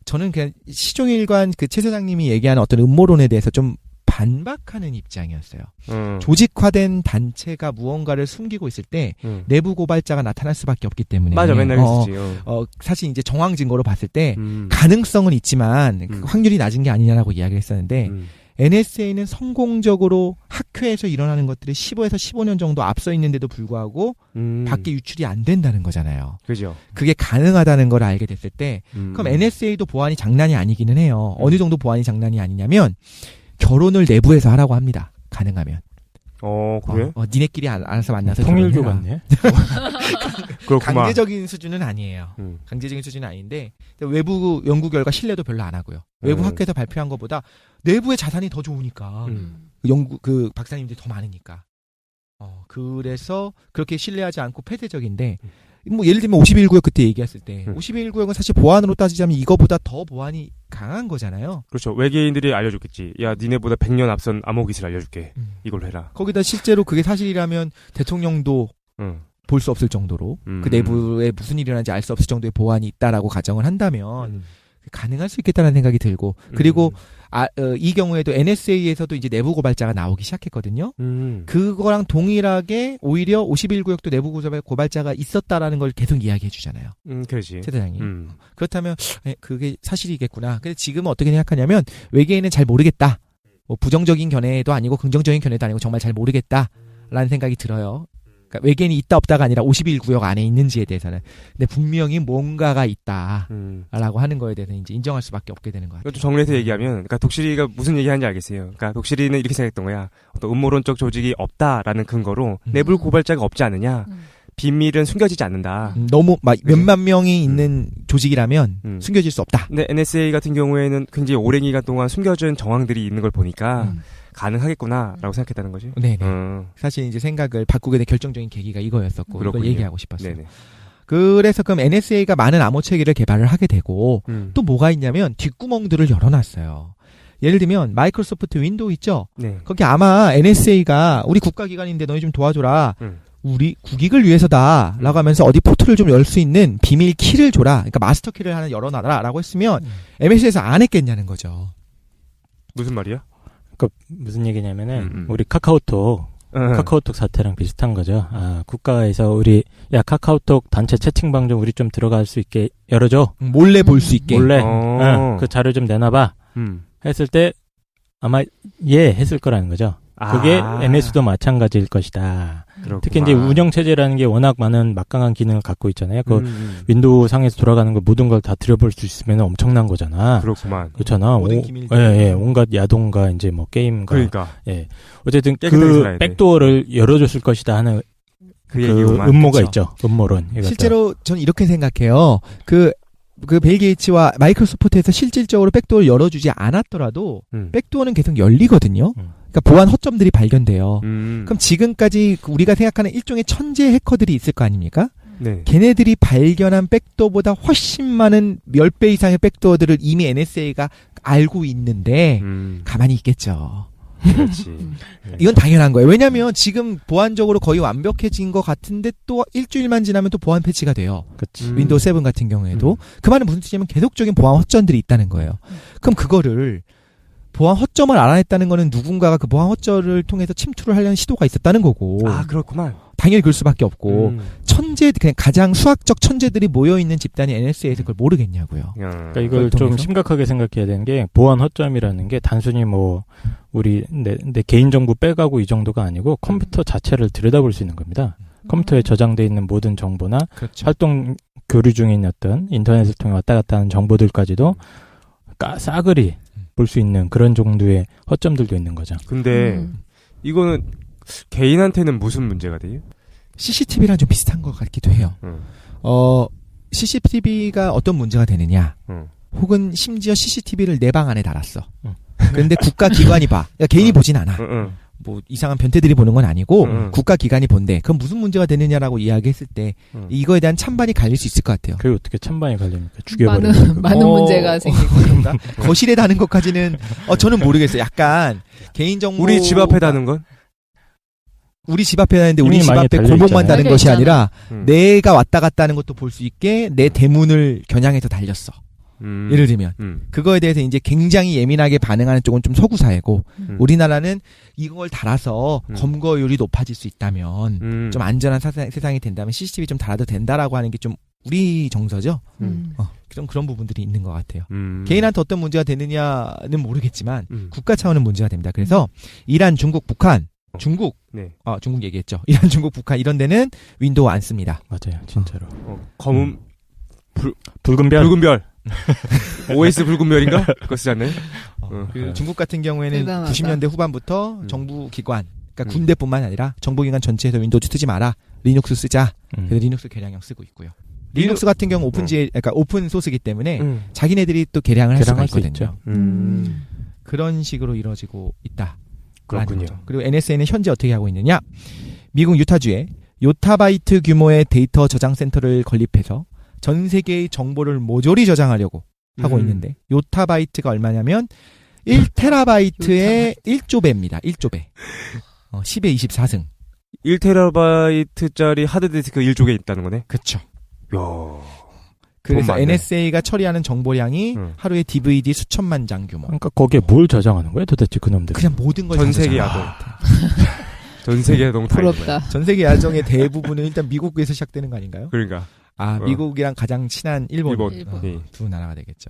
저는 그냥 시종일관 그 최 사장님이 얘기하는 어떤 음모론에 대해서 좀 반박하는 입장이었어요. 조직화된 단체가 무언가를 숨기고 있을 때 내부 고발자가 나타날 수밖에 없기 때문에. 맞아, 맨날 그랬지. 사실 이제 정황 증거로 봤을 때 가능성은 있지만 확률이 낮은 게 아니냐라고 이야기를 했었는데 NSA는 성공적으로 학회에서 일어나는 것들이 15에서 15년 정도 앞서 있는데도 불구하고 밖에 유출이 안 된다는 거잖아요. 그죠. 그게 가능하다는 걸 알게 됐을 때 그럼 NSA도 보안이 장난이 아니기는 해요. 어느 정도 보안이 장난이 아니냐면 결혼을 내부에서 하라고 합니다. 가능하면. 그래? 니네끼리 알아서 만나서 통일교 같네. 그렇구만. 강제적인 수준은 아니에요. 강제적인 수준은 아닌데 외부 연구 결과 신뢰도 별로 안 하고요. 외부 학회에서 발표한 것보다 내부의 자산이 더 좋으니까 그 박사님들이 더 많으니까. 그래서 그렇게 신뢰하지 않고 폐쇄적인데 뭐 예를 들면 51구역 그때 얘기했을 때 51구역은 사실 보안으로 따지자면 이거보다 더 보안이 강한 거잖아요. 그렇죠. 외계인들이 알려줬겠지. 야, 니네보다 100년 앞선 암호기술 알려줄게. 이걸로 해라. 거기다 실제로 그게 사실이라면 대통령도 볼 수 없을 정도로 그 내부에 무슨 일이 일어나는지 알 수 없을 정도의 보안이 있다라고 가정을 한다면 가능할 수 있겠다는 생각이 들고 그리고 이 경우에도 NSA에서도 이제 내부 고발자가 나오기 시작했거든요. 그거랑 동일하게 오히려 51구역도 내부 고발자가 있었다라는 걸 계속 이야기해 주잖아요. 그렇지. 세대장이. 그렇다면 그게 사실이겠구나. 근데 지금은 어떻게 생각하냐면 외계인은 잘 모르겠다. 뭐 부정적인 견해도 아니고 긍정적인 견해도 아니고 정말 잘 모르겠다라는 생각이 들어요. 그러니까 외계인이 있다 없다가 아니라 51구역 안에 있는지에 대해서는. 근데 분명히 뭔가가 있다라고 하는 거에 대해서 이제 인정할 수밖에 없게 되는 것 같아요. 이것도 정리해서 얘기하면, 그러니까 독실이가 무슨 얘기하는지 알겠어요. 그러니까 독실이는 이렇게 생각했던 거야. 어떤 음모론적 조직이 없다라는 근거로 내부 고발자가 없지 않느냐. 비밀은 숨겨지지 않는다. 너무 막 몇만 명이 있는 조직이라면 숨겨질 수 없다. 근데 NSA 같은 경우에는 굉장히 오랜 기간 동안 숨겨진 정황들이 있는 걸 보니까 가능하겠구나라고 생각했다는 거지. 네네. 사실 이제 생각을 바꾸게 된 결정적인 계기가 이거였었고 그렇군요. 이걸 얘기하고 싶었어요. 네네. 그래서 그럼 NSA가 많은 암호 체계를 개발을 하게 되고 또 뭐가 있냐면 뒷구멍들을 열어놨어요. 예를 들면 마이크로소프트 윈도우 있죠. 네. 거기 아마 NSA가 우리 국가기관인데 너희 좀 도와줘라. 우리 국익을 위해서다 라고 하면서 어디 포트를 좀 열 수 있는 비밀 키를 줘라. 그러니까 마스터 키를 하나 열어놔라 라고 했으면 MS에서 안 했겠냐는 거죠. 무슨 말이야? 그러니까 무슨 얘기냐면은 우리 카카오톡 사태랑 비슷한 거죠. 국가에서 우리 카카오톡 단체 채팅방 좀 우리 좀 들어갈 수 있게 열어줘. 몰래 볼 수 있게. 몰래. 그 자료 좀 내놔봐. 했을 때 아마 했을 거라는 거죠. 그게 NS도 마찬가지일 것이다. 그렇구나. 특히 이제 운영 체제라는 게 워낙 많은 막강한 기능을 갖고 있잖아요. 그 윈도우 상에서 돌아가는 거 모든 걸 다 들여볼 수 있으면 엄청난 거잖아. 그렇구만. 그렇잖아. 온갖 야동과 이제 뭐 게임과. 그러니까. 어쨌든 그 백도어를 열어줬을 것이다 하는 그 음모가 그쵸. 있죠. 음모론. 실제로 저는 이렇게 생각해요. 그 빌 게이츠와 마이크로소프트에서 실질적으로 백도어를 열어주지 않았더라도 백도어는 계속 열리거든요. 그러니까 보안 허점들이 발견돼요. 그럼 지금까지 우리가 생각하는 일종의 천재 해커들이 있을 거 아닙니까? 네. 걔네들이 발견한 백도어보다 훨씬 많은 10배 이상의 백도어들을 이미 NSA가 알고 있는데 가만히 있겠죠. 그렇지. 이건 당연한 거예요. 왜냐하면 지금 보안적으로 거의 완벽해진 것 같은데 또 일주일만 지나면 또 보안 패치가 돼요. 윈도우 7 같은 경우에도. 그 말은 무슨 뜻이냐면 계속적인 보안 허점들이 있다는 거예요. 그럼 그거를 보안 허점을 알아냈다는 거는 누군가가 그 보안 허점을 통해서 침투를 하려는 시도가 있었다는 거고. 그렇구만. 당연히 그럴 수밖에 없고 그냥 가장 수학적 천재들이 모여있는 집단이 NSA에서 그걸 모르겠냐고요. 그러니까 이걸 좀 심각하게 생각해야 되는 게 보안 허점이라는 게 단순히 뭐 우리 내 개인정보 빼가고 이 정도가 아니고 컴퓨터 자체를 들여다볼 수 있는 겁니다. 컴퓨터에 저장돼 있는 모든 정보나 그렇죠. 활동 교류 중인 어떤 인터넷을 통해 왔다 갔다 하는 정보들까지도 싸그리 볼 수 있는 그런 정도의 허점들도 있는 거죠. 근데 이거는 개인한테는 무슨 문제가 돼요? CCTV랑 좀 비슷한 것 같기도 해요. CCTV가 어떤 문제가 되느냐. 혹은 심지어 CCTV를 내 방 안에 달았어. 그런데 국가기관이 봐. 그러니까 개인이 보진 않아. 뭐 이상한 변태들이 보는 건 아니고 국가기관이 본대. 그럼 무슨 문제가 되느냐라고 이야기했을 때 이거에 대한 찬반이 갈릴 수 있을 것 같아요. 그게 어떻게 찬반이 갈립니까? 죽여버리는 많은 문제가 생기고 그런가? 거실에 다는 것까지는 저는 모르겠어요. 약간 개인정보 우리 집 앞에 다는 건? 우리 집 앞에 다는데 우리 집 앞에 골목만 다는 것이 아니라 내가 왔다 갔다 하는 것도 볼 수 있게 내 대문을 겨냥해서 달렸어. 예를 들면 그거에 대해서 이제 굉장히 예민하게 반응하는 쪽은 좀 서구 사회고 우리나라는 이걸 달아서 검거율이 높아질 수 있다면 좀 안전한 세상이 된다면 CCTV 좀 달아도 된다라고 하는 게 좀 우리 정서죠. 좀 그런 부분들이 있는 것 같아요. 개인한테 어떤 문제가 되느냐는 모르겠지만 국가 차원은 문제가 됩니다. 그래서 이란, 중국, 북한 중국, 중국 얘기했죠. 이란, 중국, 북한 이런 데는 윈도우 안 씁니다. 맞아요, 진짜로. 검은 붉은 별. OS 붉은 별인가? 그거 쓰지 않나요? 그 중국 같은 경우에는 대단하다. 90년대 후반부터 정부 기관, 그러니까 군대뿐만 아니라 정부기관 전체에서 윈도우즈 쓰지 마라, 리눅스 쓰자. 그래서 리눅스 개량형 쓰고 있고요. 리눅스 같은 경우 그러니까 오픈 소스기 때문에 자기네들이 또 개량을 할 수가 있거든요. 그런 식으로 이루어지고 있다. 그렇군요. 그리고 NSA는 현재 어떻게 하고 있느냐? 미국 유타주에 요타바이트 규모의 데이터 저장 센터를 건립해서 전 세계의 정보를 모조리 저장하려고 하고 있는데, 요타바이트가 얼마냐면 1테라바이트의 1조배입니다. 1조배. 10의 24승. 1테라바이트짜리 하드디스크 1조개 있다는 거네? 그쵸. 야. 그래서 NSA가 처리하는 정보량이 하루에 DVD 수천만 장 규모. 그러니까 거기에 뭘 저장하는 거예요, 도대체 그놈들? 그냥 모든 걸 전 세계 야동. 전 세계 야동 다 부럽다. 전 세계 야동의 대부분은 일단 미국에서 시작되는 거 아닌가요? 그러니까. 미국이랑 가장 친한 일본. 네. 두 나라가 되겠죠.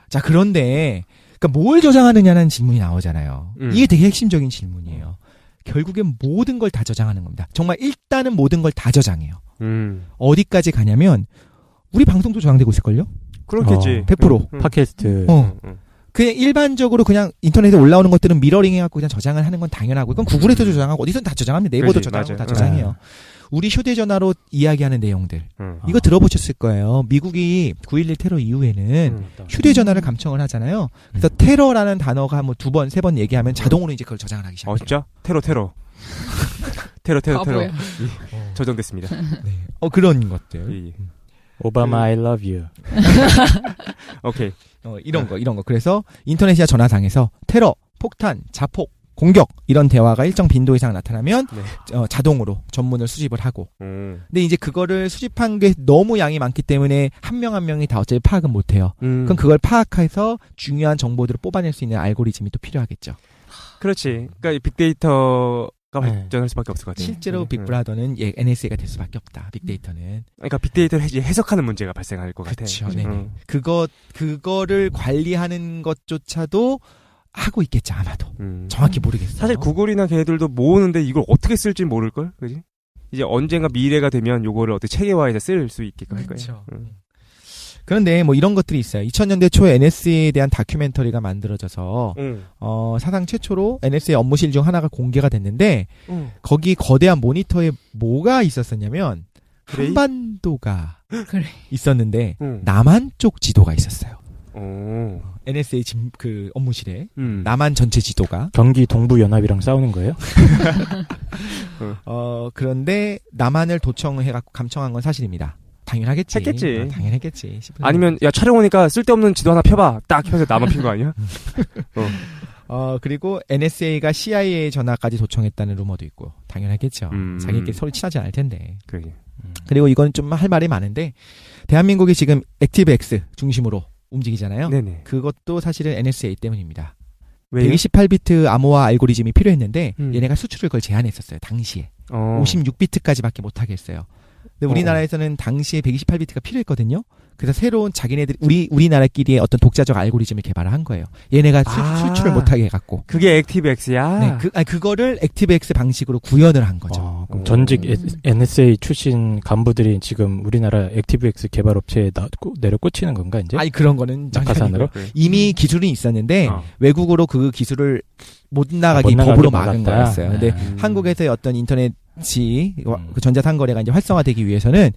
자, 그런데 그러니까 뭘 저장하느냐는 질문이 나오잖아요. 이게 되게 핵심적인 질문이에요. 결국엔 모든 걸 다 저장하는 겁니다. 정말 일단은 모든 걸 다 저장해요. 어디까지 가냐면 우리 방송도 저장되고 있을걸요? 그렇겠지. 100%. 팟캐스트. 그냥 일반적으로 그냥 인터넷에 올라오는 것들은 미러링 해갖고 그냥 저장을 하는 건 당연하고, 이건 구글에서도 저장하고 어디서든 다 저장합니다. 네이버도 저장하고 다 저장해요. 우리 휴대전화로 이야기하는 내용들. 이거 들어보셨을 거예요. 미국이 9.11 테러 이후에는 휴대전화를 감청을 하잖아요. 그래서 테러라는 단어가 뭐 2번, 3번 얘기하면 자동으로 이제 그걸 저장을 하기 시작해요. 진짜? 테러. 테러. 저장됐습니다. 네. 그런 것들. 오바마 I love you. 오케이. 이런 거. 그래서 인터넷이나 전화상에서 테러, 폭탄, 자폭, 공격 이런 대화가 일정 빈도 이상 나타나면 자동으로 전문을 수집을 하고. 근데 이제 그거를 수집한 게 너무 양이 많기 때문에 한 명 한 명이 다 어차피 파악은 못 해요. 그럼 그걸 파악해서 중요한 정보들을 뽑아낼 수 있는 알고리즘이 또 필요하겠죠. 그렇지. 그러니까 빅데이터가 발전할 수밖에 없을 것 같아요. 실제로 빅브라더는 NSA가 될 수밖에 없다. 빅데이터는. 그러니까 빅데이터를 해석하는 문제가 발생할 것 같아요. 그렇죠. 네네. 그거를 관리하는 것조차도 하고 있겠죠, 아마도. 정확히 모르겠어요. 사실 구글이나 걔들도 모으는데 이걸 어떻게 쓸지 모를걸? 그지? 이제 언젠가 미래가 되면 요거를 어떻게 체계화해서 쓸 수 있게끔 할 거예요. 그렇죠. 그런데 뭐 이런 것들이 있어요. 2000년대 초에 NSA에 대한 다큐멘터리가 만들어져서 사상 최초로 NSA 업무실 중 하나가 공개가 됐는데 거기 거대한 모니터에 뭐가 있었었냐면 한반도가 있었는데 남한 쪽 지도가 있었어요. NSA 그 업무실에 남한 전체 지도가. 경기 동부연합이랑 싸우는 거예요? 그런데 남한을 도청해갖고 감청한 건 사실입니다. 당연하겠지. 했겠지. 당연했겠지. 아니면 야 촬영 오니까 쓸데없는 지도 하나 펴봐. 딱 펴서 나만 핀 거 아니야? 그리고 NSA가 CIA 전화까지 도청했다는 루머도 있고. 당연하겠죠. 자기끼리 서로 친하지 않을 텐데. 그게. 그리고 이건 좀 할 말이 많은데 대한민국이 지금 액티브X 중심으로 움직이잖아요. 네네. 그것도 사실은 NSA 때문입니다. 왜요? 128비트 암호화 알고리즘이 필요했는데 얘네가 수출을 그걸 제한했었어요. 당시에. 56비트까지밖에 못하게 했어요. 근데 우리나라에서는 당시에 128비트가 필요했거든요. 그래서 새로운 자기네들 우리나라끼리의 어떤 독자적 알고리즘을 개발을 한 거예요. 얘네가 수출을 못하게 해갖고. 그게 액티브X야. 네, 그거를 액티브X 방식으로 구현을 한 거죠. 그럼 전직 NSA 출신 간부들이 지금 우리나라 액티브X 개발업체에 내려 꽂히는 건가 이제? 아니 그런 거는 낙하산으로 이미 기술이 있었는데 외국으로 그 기술을 못 나가게 법으로 막은 거였어요. 근데 한국에서의 어떤 인터넷 그 전자상거래가 이제 활성화되기 위해서는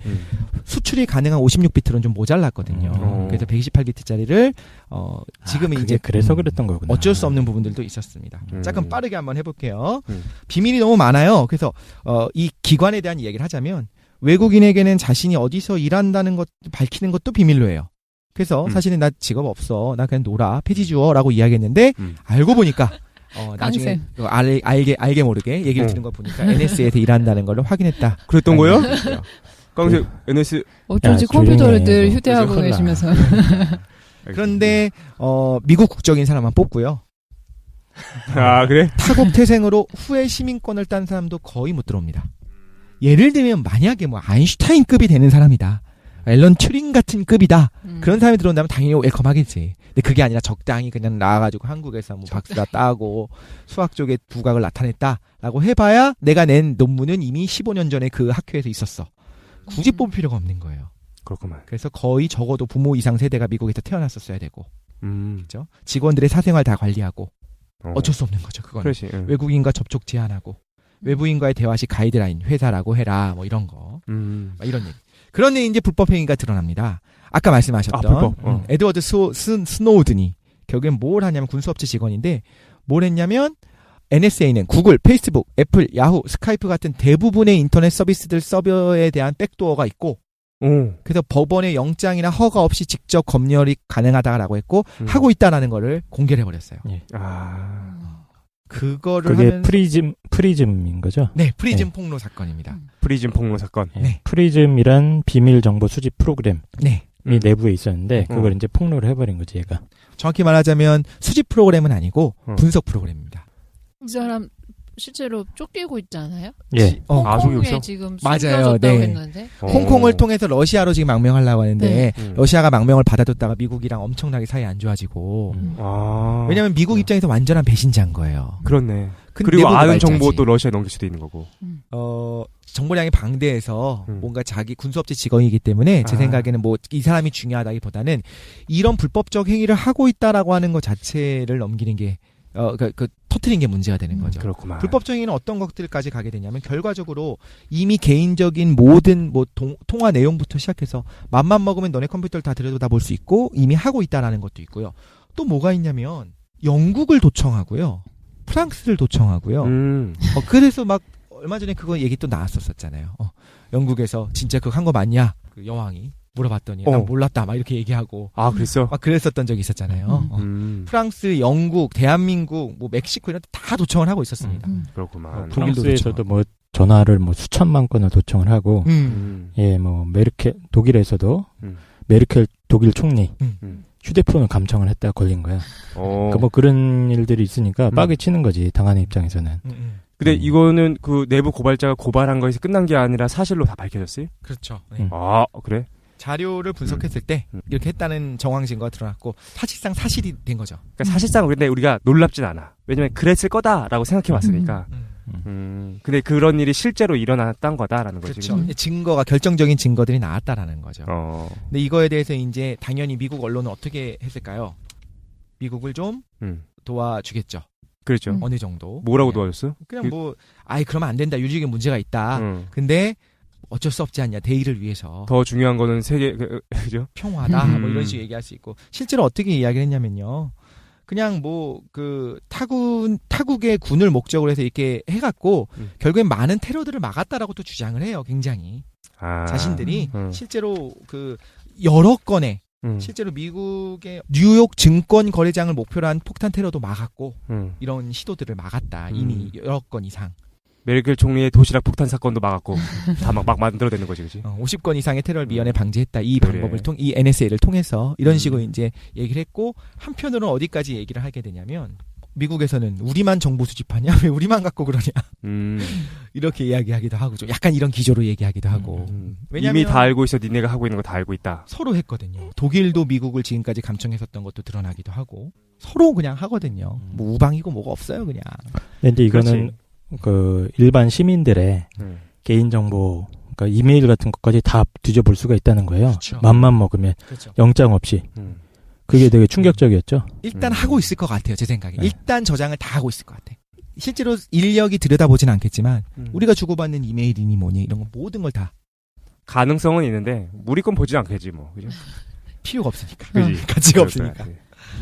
수출이 가능한 56비트로는 좀 모자랐거든요. 그래서 128비트짜리를 지금은 이제 그래서 그랬던 거구나. 어쩔 수 없는 부분들도 있었습니다. 잠깐 빠르게 한번 해볼게요. 비밀이 너무 많아요. 그래서 이 기관에 대한 이야기를 하자면 외국인에게는 자신이 어디서 일한다는 것 밝히는 것도 비밀로 해요. 그래서 사실은 나 직업 없어, 나 그냥 놀아, 폐지 주어라고 이야기했는데 알고 보니까. 나중에 알게 모르게 얘기를 들은 거 보니까 NSA에서 일한다는 걸 확인했다. 그랬던 거요? 깡색 NS. 어쩐지 컴퓨터를 늘 휴대하고 계시면서. 그런데 미국 국적인 사람만 뽑고요. 그래? 타국 태생으로 후에 시민권을 딴 사람도 거의 못 들어옵니다. 예를 들면 만약에 뭐 아인슈타인급이 되는 사람이다, 앨런 튜링 같은 급이다, 그런 사람이 들어온다면 당연히 웰컴하겠지. 근데 그게 아니라 적당히 그냥 나와가지고 한국에서 뭐 박사 따고 수학 쪽에 두각을 나타냈다라고 해봐야 내가 낸 논문은 이미 15년 전에 그 학회에서 있었어. 굳이 뽑을 필요가 없는 거예요. 그렇구만. 그래서 거의 적어도 부모 이상 세대가 미국에서 태어났었어야 되고. 그렇죠? 직원들의 사생활 다 관리하고 어쩔 수 없는 거죠. 그건 외국인과 접촉 제한하고 외부인과의 대화 시 가이드라인 회사라고 해라 뭐 이런 거 이런 얘기. 그런데 이제 불법 행위가 드러납니다. 아까 말씀하셨던 에드워드 스노우든이 결국엔 뭘 하냐면 군수업체 직원인데 뭘 했냐면 NSA는 구글, 페이스북, 애플, 야후, 스카이프 같은 대부분의 인터넷 서비스들 서버에 대한 백도어가 있고 그래서 법원의 영장이나 허가 없이 직접 검열이 가능하다라고 했고 하고 있다라는 거를 공개를 해버렸어요. 예. 그거를 그게 하면 프리즘인 거죠? 네, 프리즘 폭로 사건입니다. 프리즘 폭로 사건. 네. 프리즘이란 비밀 정보 수집 프로그램. 네. 내부에 있었는데 그걸 이제 폭로를 해버린 거지 얘가. 정확히 말하자면 수집 프로그램은 아니고 분석 프로그램입니다. 이 사람 실제로 쫓기고 있잖아요. 예. 홍콩에 지금 맞아요. 네. 했는데. 홍콩을 통해서 러시아로 지금 망명하려고 하는데 러시아가 망명을 받아줬다가 미국이랑 엄청나게 사이 안 좋아지고. 왜냐하면 미국 입장에서 완전한 배신자인 거예요. 그렇네. 그리고 아는 정보 또 러시아에 넘길 수도 있는 거고. 정보량이 방대해서 뭔가 자기 군수업체 직원이기 때문에 제 생각에는 뭐 이 사람이 중요하다기보다는 이런 불법적 행위를 하고 있다라고 하는 것 자체를 넘기는 게 터트린 게 문제가 되는 거죠. 그렇구만. 불법적 행위는 어떤 것들까지 가게 되냐면 결과적으로 이미 개인적인 모든 뭐 통화 내용부터 시작해서 맘만 먹으면 너네 컴퓨터를 다 들여다 볼 수 있고 이미 하고 있다라는 것도 있고요. 또 뭐가 있냐면 영국을 도청하고요. 프랑스를 도청하고요. 그래서 막 얼마 전에 그거 얘기 또 나왔었잖아요. 영국에서 진짜 그거 한 거 맞냐? 그 여왕이 물어봤더니 난 몰랐다 막 이렇게 얘기하고 그랬어? 막 그랬었던 적이 있었잖아요. 프랑스, 영국, 대한민국, 뭐 멕시코 이런 데 다 도청을 하고 있었습니다. 그렇구만. 프랑스에서도 뭐 전화를 뭐 수천만 건을 도청을 하고 예, 뭐 독일에서도 메르켈 독일 총리 휴대폰을 감청을 했다가 걸린 거야. 그러니까 뭐 그런 일들이 있으니까 빡이 치는 거지 당하는 입장에서는. 근데 이거는 그 내부 고발자가 고발한 거에서 끝난 게 아니라 사실로 다 밝혀졌어요? 그렇죠. 네. 그래? 자료를 분석했을 때 이렇게 했다는 정황 증거가 드러났고 사실상 사실이 된 거죠. 그러니까 사실상 근데 우리가 놀랍진 않아. 왜냐면 그랬을 거다라고 생각해 봤으니까. 근데 그런 일이 실제로 일어났던 거다라는 거지. 그렇죠. 증거가 결정적인 증거들이 나왔다라는 거죠. 근데 이거에 대해서 이제 당연히 미국 언론은 어떻게 했을까요? 미국을 좀 도와주겠죠. 그렇죠. 어느 정도. 뭐라고 도와줬어? 그냥 그러면 안 된다. 유지에 문제가 있다. 근데 어쩔 수 없지 않냐. 대의를 위해서. 더 중요한 거는 세계, 그죠? 평화다. 뭐 이런 식으로 얘기할 수 있고. 실제로 어떻게 이야기를 했냐면요. 그냥 타국의 군을 목적으로 해서 이렇게 해갖고, 결국엔 많은 테러들을 막았다라고 또 주장을 해요. 굉장히. 자신들이 실제로 여러 건의 실제로 미국의 뉴욕 증권 거래장을 목표로 한 폭탄 테러도 막았고 이런 시도들을 막았다. 이미 여러 건 이상. 메르켈 총리의 도시락 폭탄 사건도 막았고 다 막 만들어내는 거지, 그렇지? 50건 이상의 테러를 미연에 방지했다. 이 방법을 이 NSA를 통해서 이런 식으로 이제 얘기를 했고 한편으로는 어디까지 얘기를 하게 되냐면 미국에서는 우리만 정보 수집하냐? 왜 우리만 갖고 그러냐? 이렇게 이야기하기도 하고 좀 약간 이런 기조로 얘기하기도 하고. 왜냐면 이미 다 알고 있어. 니네가 하고 있는 거 다 알고 있다. 서로 했거든요. 독일도 미국을 지금까지 감청했었던 것도 드러나기도 하고 서로 그냥 하거든요. 뭐 우방이고 뭐가 없어요, 그냥. 근데 이거는 일반 시민들의 개인정보, 그러니까 이메일 같은 것까지 다 뒤져볼 수가 있다는 거예요. 그렇죠. 맘만 먹으면 그렇죠. 영장 없이. 그게 되게 충격적이었죠. 일단 하고 있을 것 같아요, 제 생각에. 네. 일단 저장을 다 하고 있을 것 같아. 실제로 인력이 들여다보진 않겠지만 우리가 주고받는 이메일이니 뭐니 이런 거 모든 걸 다. 가능성은 있는데 우리 건 보지 않겠지 뭐. 그죠? 필요가 없으니까. 그지. 가치가 없으니까. 네.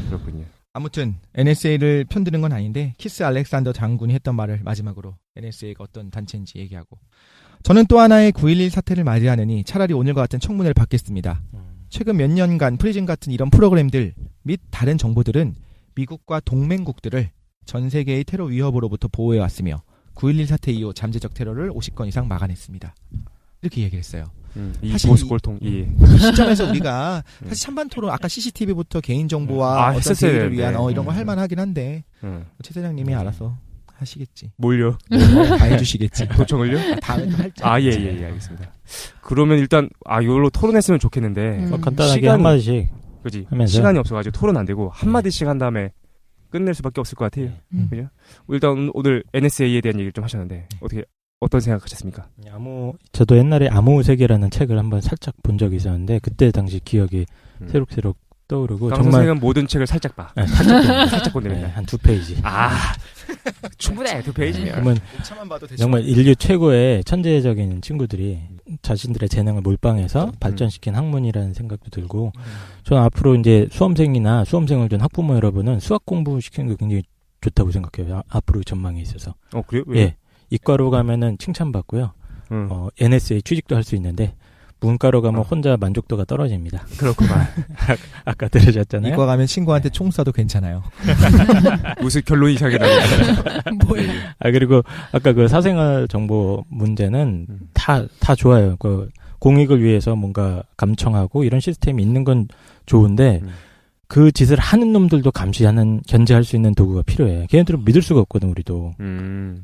그렇군요. 아무튼 NSA를 편드는 건 아닌데 키스 알렉산더 장군이 했던 말을 마지막으로 NSA가 어떤 단체인지 얘기하고 저는 또 하나의 9.11 사태를 맞이하느니 차라리 오늘과 같은 청문회를 받겠습니다. 최근 몇 년간 프리즘 같은 이런 프로그램들 및 다른 정보들은 미국과 동맹국들을 전 세계의 테러 위협으로부터 보호해왔으며 9.11 사태 이후 잠재적 테러를 50건 이상 막아냈습니다. 이렇게 얘기를 했어요. 사실 보수골통 이 시점에서 우리가 사실 찬반 토론 아까 CCTV부터 개인정보와 어떤 대의를 위한 이런 거 할 만하긴 한데 최 사장님이 알아서 하시겠지. 뭘요? 다 해주시겠지. 도청을요? 다음에 또 할지. 예, 알겠습니다. 그러면 일단 이걸로 토론했으면 좋겠는데 간단하게 한 마디씩. 그지. 시간이 없어가지고 토론 안 되고 한 마디씩 한 다음에 끝낼 수밖에 없을 것 같아요. 그죠? 일단 오늘 NSA에 대한 얘기를 좀 하셨는데 어떤 생각하셨습니까? 저도 옛날에 암호세계라는 책을 한번 살짝 본 적이 있었는데 그때 당시 기억이 새록새록 떠오르고 강 정말 선생은 모든 책을 살짝 봐. 네, 살짝 살짝 건드린다. 네, 한 2페이지. 충분해 2페이지면. 그러면 정말 인류 최고의 천재적인 친구들이 자신들의 재능을 몰빵해서 발전시킨 학문이라는 생각도 들고 저는 앞으로 이제 수험생이나 수험생을 둔 학부모 여러분은 수학 공부 시키는 게 굉장히 좋다고 생각해요. 앞으로 전망에 있어서. 그래요? 왜? 예. 이과로 가면은 칭찬받고요. NSA 취직도 할 수 있는데 문과로 가면 혼자 만족도가 떨어집니다. 그렇구만. 아까 들으셨잖아요. 이과 가면 친구한테 총 쏴도 괜찮아요. 무슨 결론이 이상하게 나오냐. 뭐야. 그리고 아까 그 사생활 정보 문제는 다 좋아요. 그 공익을 위해서 뭔가 감청하고 이런 시스템이 있는 건 좋은데 그 짓을 하는 놈들도 견제할 수 있는 도구가 필요해. 걔네들은 믿을 수가 없거든, 우리도.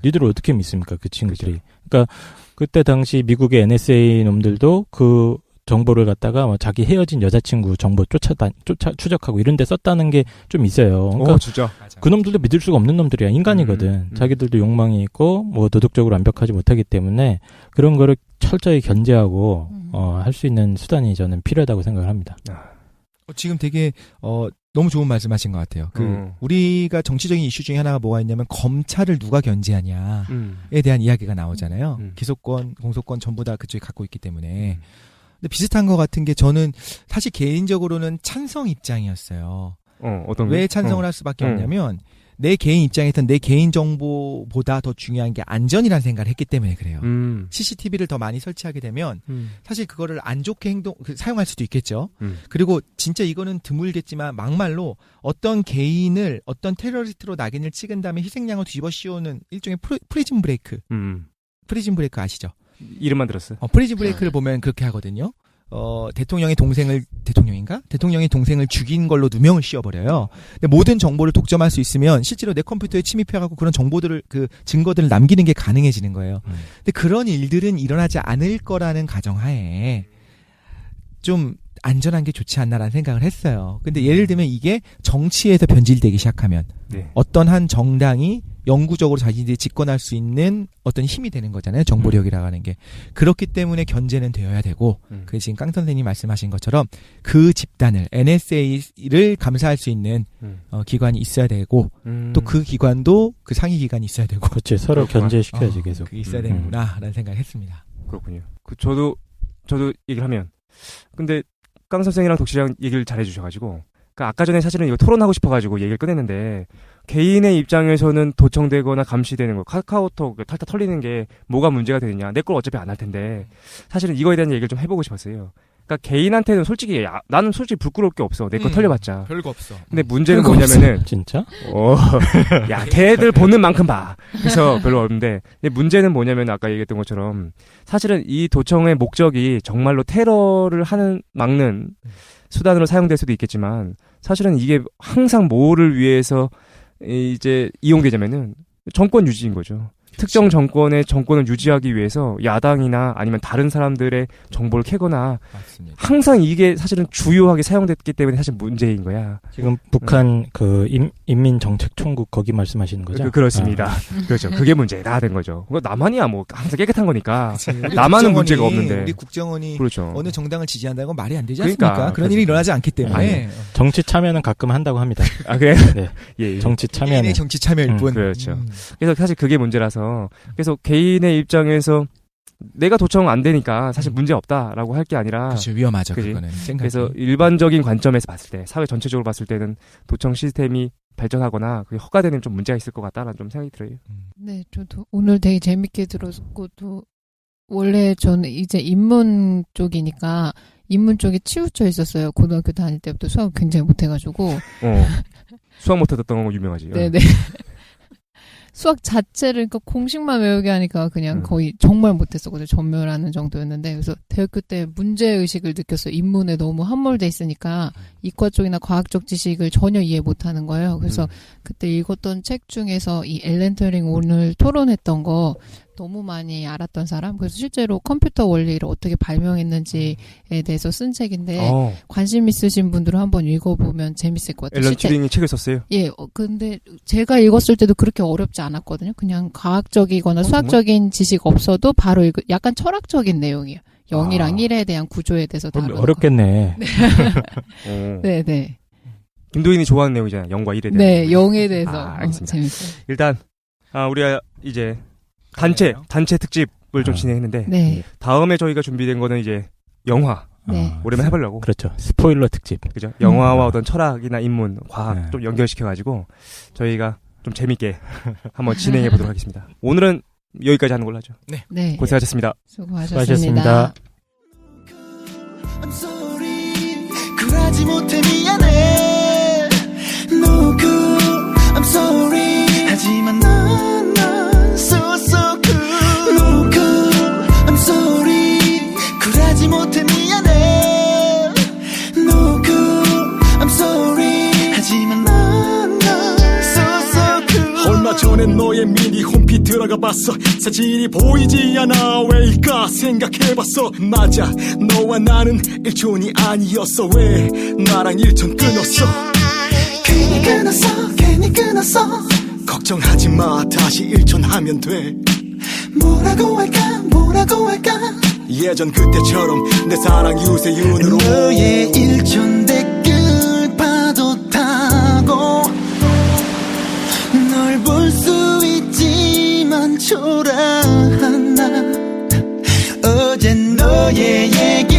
니들을 어떻게 믿습니까, 그 친구들이. 그렇죠. 그러니까 그때 당시 미국의 NSA 놈들도 그 정보를 갖다가 자기 헤어진 여자친구 정보 추적하고 이런 데 썼다는 게 좀 있어요. 그러니까 진짜. 그 놈들도 믿을 수가 없는 놈들이야. 인간이거든. 자기들도 욕망이 있고 뭐 도덕적으로 완벽하지 못하기 때문에 그런 거를 철저히 견제하고 할 수 있는 수단이 저는 필요하다고 생각을 합니다. 지금 되게 너무 좋은 말씀하신 것 같아요. 우리가 정치적인 이슈 중에 하나가 뭐가 있냐면 검찰을 누가 견제하냐에 대한 이야기가 나오잖아요. 기소권, 공소권 전부 다 그쪽이 갖고 있기 때문에. 근데 비슷한 것 같은 게 저는 사실 개인적으로는 찬성 입장이었어요. 어떤 왜 찬성을 할 수밖에 없냐면 내 개인 입장에서는 내 개인 정보보다 더 중요한 게 안전이라는 생각을 했기 때문에 그래요. CCTV를 더 많이 설치하게 되면 사실 그거를 안 좋게 사용할 수도 있겠죠. 그리고 진짜 이거는 드물겠지만 막말로 어떤 개인을 어떤 테러리스트로 낙인을 찍은 다음에 희생양을 뒤집어 씌우는 일종의 프리즌 브레이크. 프리즌 브레이크 아시죠? 이름만 들었어요. 프리즌 브레이크를 보면 그렇게 하거든요. 대통령의 동생을 죽인 걸로 누명을 씌워버려요. 근데 모든 정보를 독점할 수 있으면 실제로 내 컴퓨터에 침입해가지고 그런 정보들을, 그 증거들을 남기는 게 가능해지는 거예요. 근데 그런 일들은 일어나지 않을 거라는 가정하에 좀 안전한 게 좋지 않나라는 생각을 했어요. 근데 예를 들면 이게 정치에서 변질되기 시작하면 어떤 한 정당이 영구적으로 자신들이 집권할 수 있는 어떤 힘이 되는 거잖아요. 정보력이라고 하는 게. 그렇기 때문에 견제는 되어야 되고 그 지금 깡 선생님이 말씀하신 것처럼 그 집단을 NSA를 감사할 수 있는 기관이 있어야 되고 또 그 기관도 그 상위 기관이 있어야 되고. 그렇지. 서로 견제시켜야지 계속. 있어야 되는구나라는 생각을 했습니다. 그렇군요. 저도 얘기를 하면 근데 깡 선생이랑 독실이랑 얘기를 잘 해주셔가지고 그러니까 아까 전에 사실은 이거 토론하고 싶어가지고 얘기를 꺼냈는데 개인의 입장에서는 도청되거나 감시되는 거 카카오톡 탈탈 털리는 게 뭐가 문제가 되느냐. 내 걸 어차피 안 할 텐데 사실은 이거에 대한 얘기를 좀 해보고 싶었어요. 그러니까 개인한테는 솔직히 나는 솔직히 부끄러울 게 없어. 내 거 털려봤자. 별거 없어. 근데 문제는 뭐냐면은 없어. 진짜? 야 걔들 보는 만큼 봐. 그래서 별로 없는데 근데 문제는 뭐냐면 아까 얘기했던 것처럼 사실은 이 도청의 목적이 정말로 테러를 막는 수단으로 사용될 수도 있겠지만 사실은 이게 항상 뭐를 위해서 이제 이용되자면은 정권 유지인 거죠. 특정 정권의 정권을 유지하기 위해서 야당이나 아니면 다른 사람들의 정보를 캐거나 맞습니다. 항상 이게 사실은 주요하게 사용됐기 때문에 사실 문제인 거야. 지금 북한 그 인민정책총국 거기 말씀하시는 거죠? 그렇습니다. 그렇죠. 그게 문제다 된 거죠. 나만이야 뭐 항상 깨끗한 거니까. 나만은 문제가 없는데. 우리 국정원이 그렇죠. 어느 정당을 지지한다는 건 말이 안 되지 않습니까? 그런 일이 일어나지 않기 때문에. 정치 참여는 가끔 한다고 합니다. 그래요? 네. 예. 정치 참여는. 정치 참여일 뿐. 그렇죠. 그래서 사실 그게 문제라서 그래서 개인의 입장에서 내가 도청 안 되니까 사실 문제 없다라고 할 게 아니라 그렇죠. 위험하죠. 그거는 생각이. 그래서 일반적인 관점에서 봤을 때 사회 전체적으로 봤을 때는 도청 시스템이 발전하거나 그게 허가되는 좀 문제가 있을 것 같다라는 좀 생각이 들어요. 네, 저도 오늘 되게 재밌게 들었고 또 원래 저는 이제 인문 쪽이니까 인문 쪽에 치우쳐 있었어요. 고등학교 다닐 때부터 수학 굉장히 못해가지고. 수학 못했던 거 유명하지. 네네. 수학 자체를 그러니까 공식만 외우게 하니까 그냥 거의 정말 못했었거든요. 전멸하는 정도였는데 그래서 대학교 때 문제의식을 느꼈어요. 인문에 너무 함몰돼 있으니까 이과 쪽이나 과학적 지식을 전혀 이해 못하는 거예요. 그래서 그때 읽었던 책 중에서 이 앨런 튜링 오늘 토론했던 거 너무 많이 알았던 사람. 그래서 실제로 컴퓨터 원리를 어떻게 발명했는지에 대해서 쓴 책인데 관심 있으신 분들은 한번 읽어보면 재밌을 것 같아요. 앨런 튜링이 책을 썼어요? 예. 근데 제가 읽었을 때도 그렇게 어렵지 않았거든요. 그냥 과학적이거나 수학적인 지식 없어도 바로 약간 철학적인 내용이에요. 0이랑 1에 대한 구조에 대해서 다루는 어렵겠네. 네, 네. 김도인이 좋아하는 내용이잖아요. 0과 1에 대해서. 네, 0에 대해서. 알겠습니다. 재밌어요. 일단 우리가 이제 단체 특집을 좀 진행했는데 네. 다음에 저희가 준비된 거는 이제 영화. 네. 오랜만에 해보려고. 그렇죠. 스포일러 특집. 그죠. 영화와 어떤 철학이나 인문, 과학 좀 연결시켜가지고 저희가 좀 재밌게 한번 진행해 보도록 하겠습니다. 오늘은 여기까지 하는 걸로 하죠. 네. 네. 고생하셨습니다. 수고하셨습니다. I'm sorry. 굴하지 못해 미안해. No good. I'm sorry. 하지만 난 so good. No good. I'm sorry. 굴하지 못해 미안해. No good. I'm sorry. 하지만 난 so good. 얼마 전에 너의 미니 홈피 들어가 봤어. 사진이 보이지 않아. 왜일까 생각해봤어. 맞아, 너와 나는 일촌이 아니었어. 왜 나랑 일촌 끊었어. 괜히 끊었어. 걱정하지 마, 다시 일촌하면 돼. 뭐라고 할까 예전 그때처럼 내 사랑 유세윤으로. 너의 일촌 댓글 파도 타고 널 볼 수 있지만 초라한 나. 어제 너의 얘기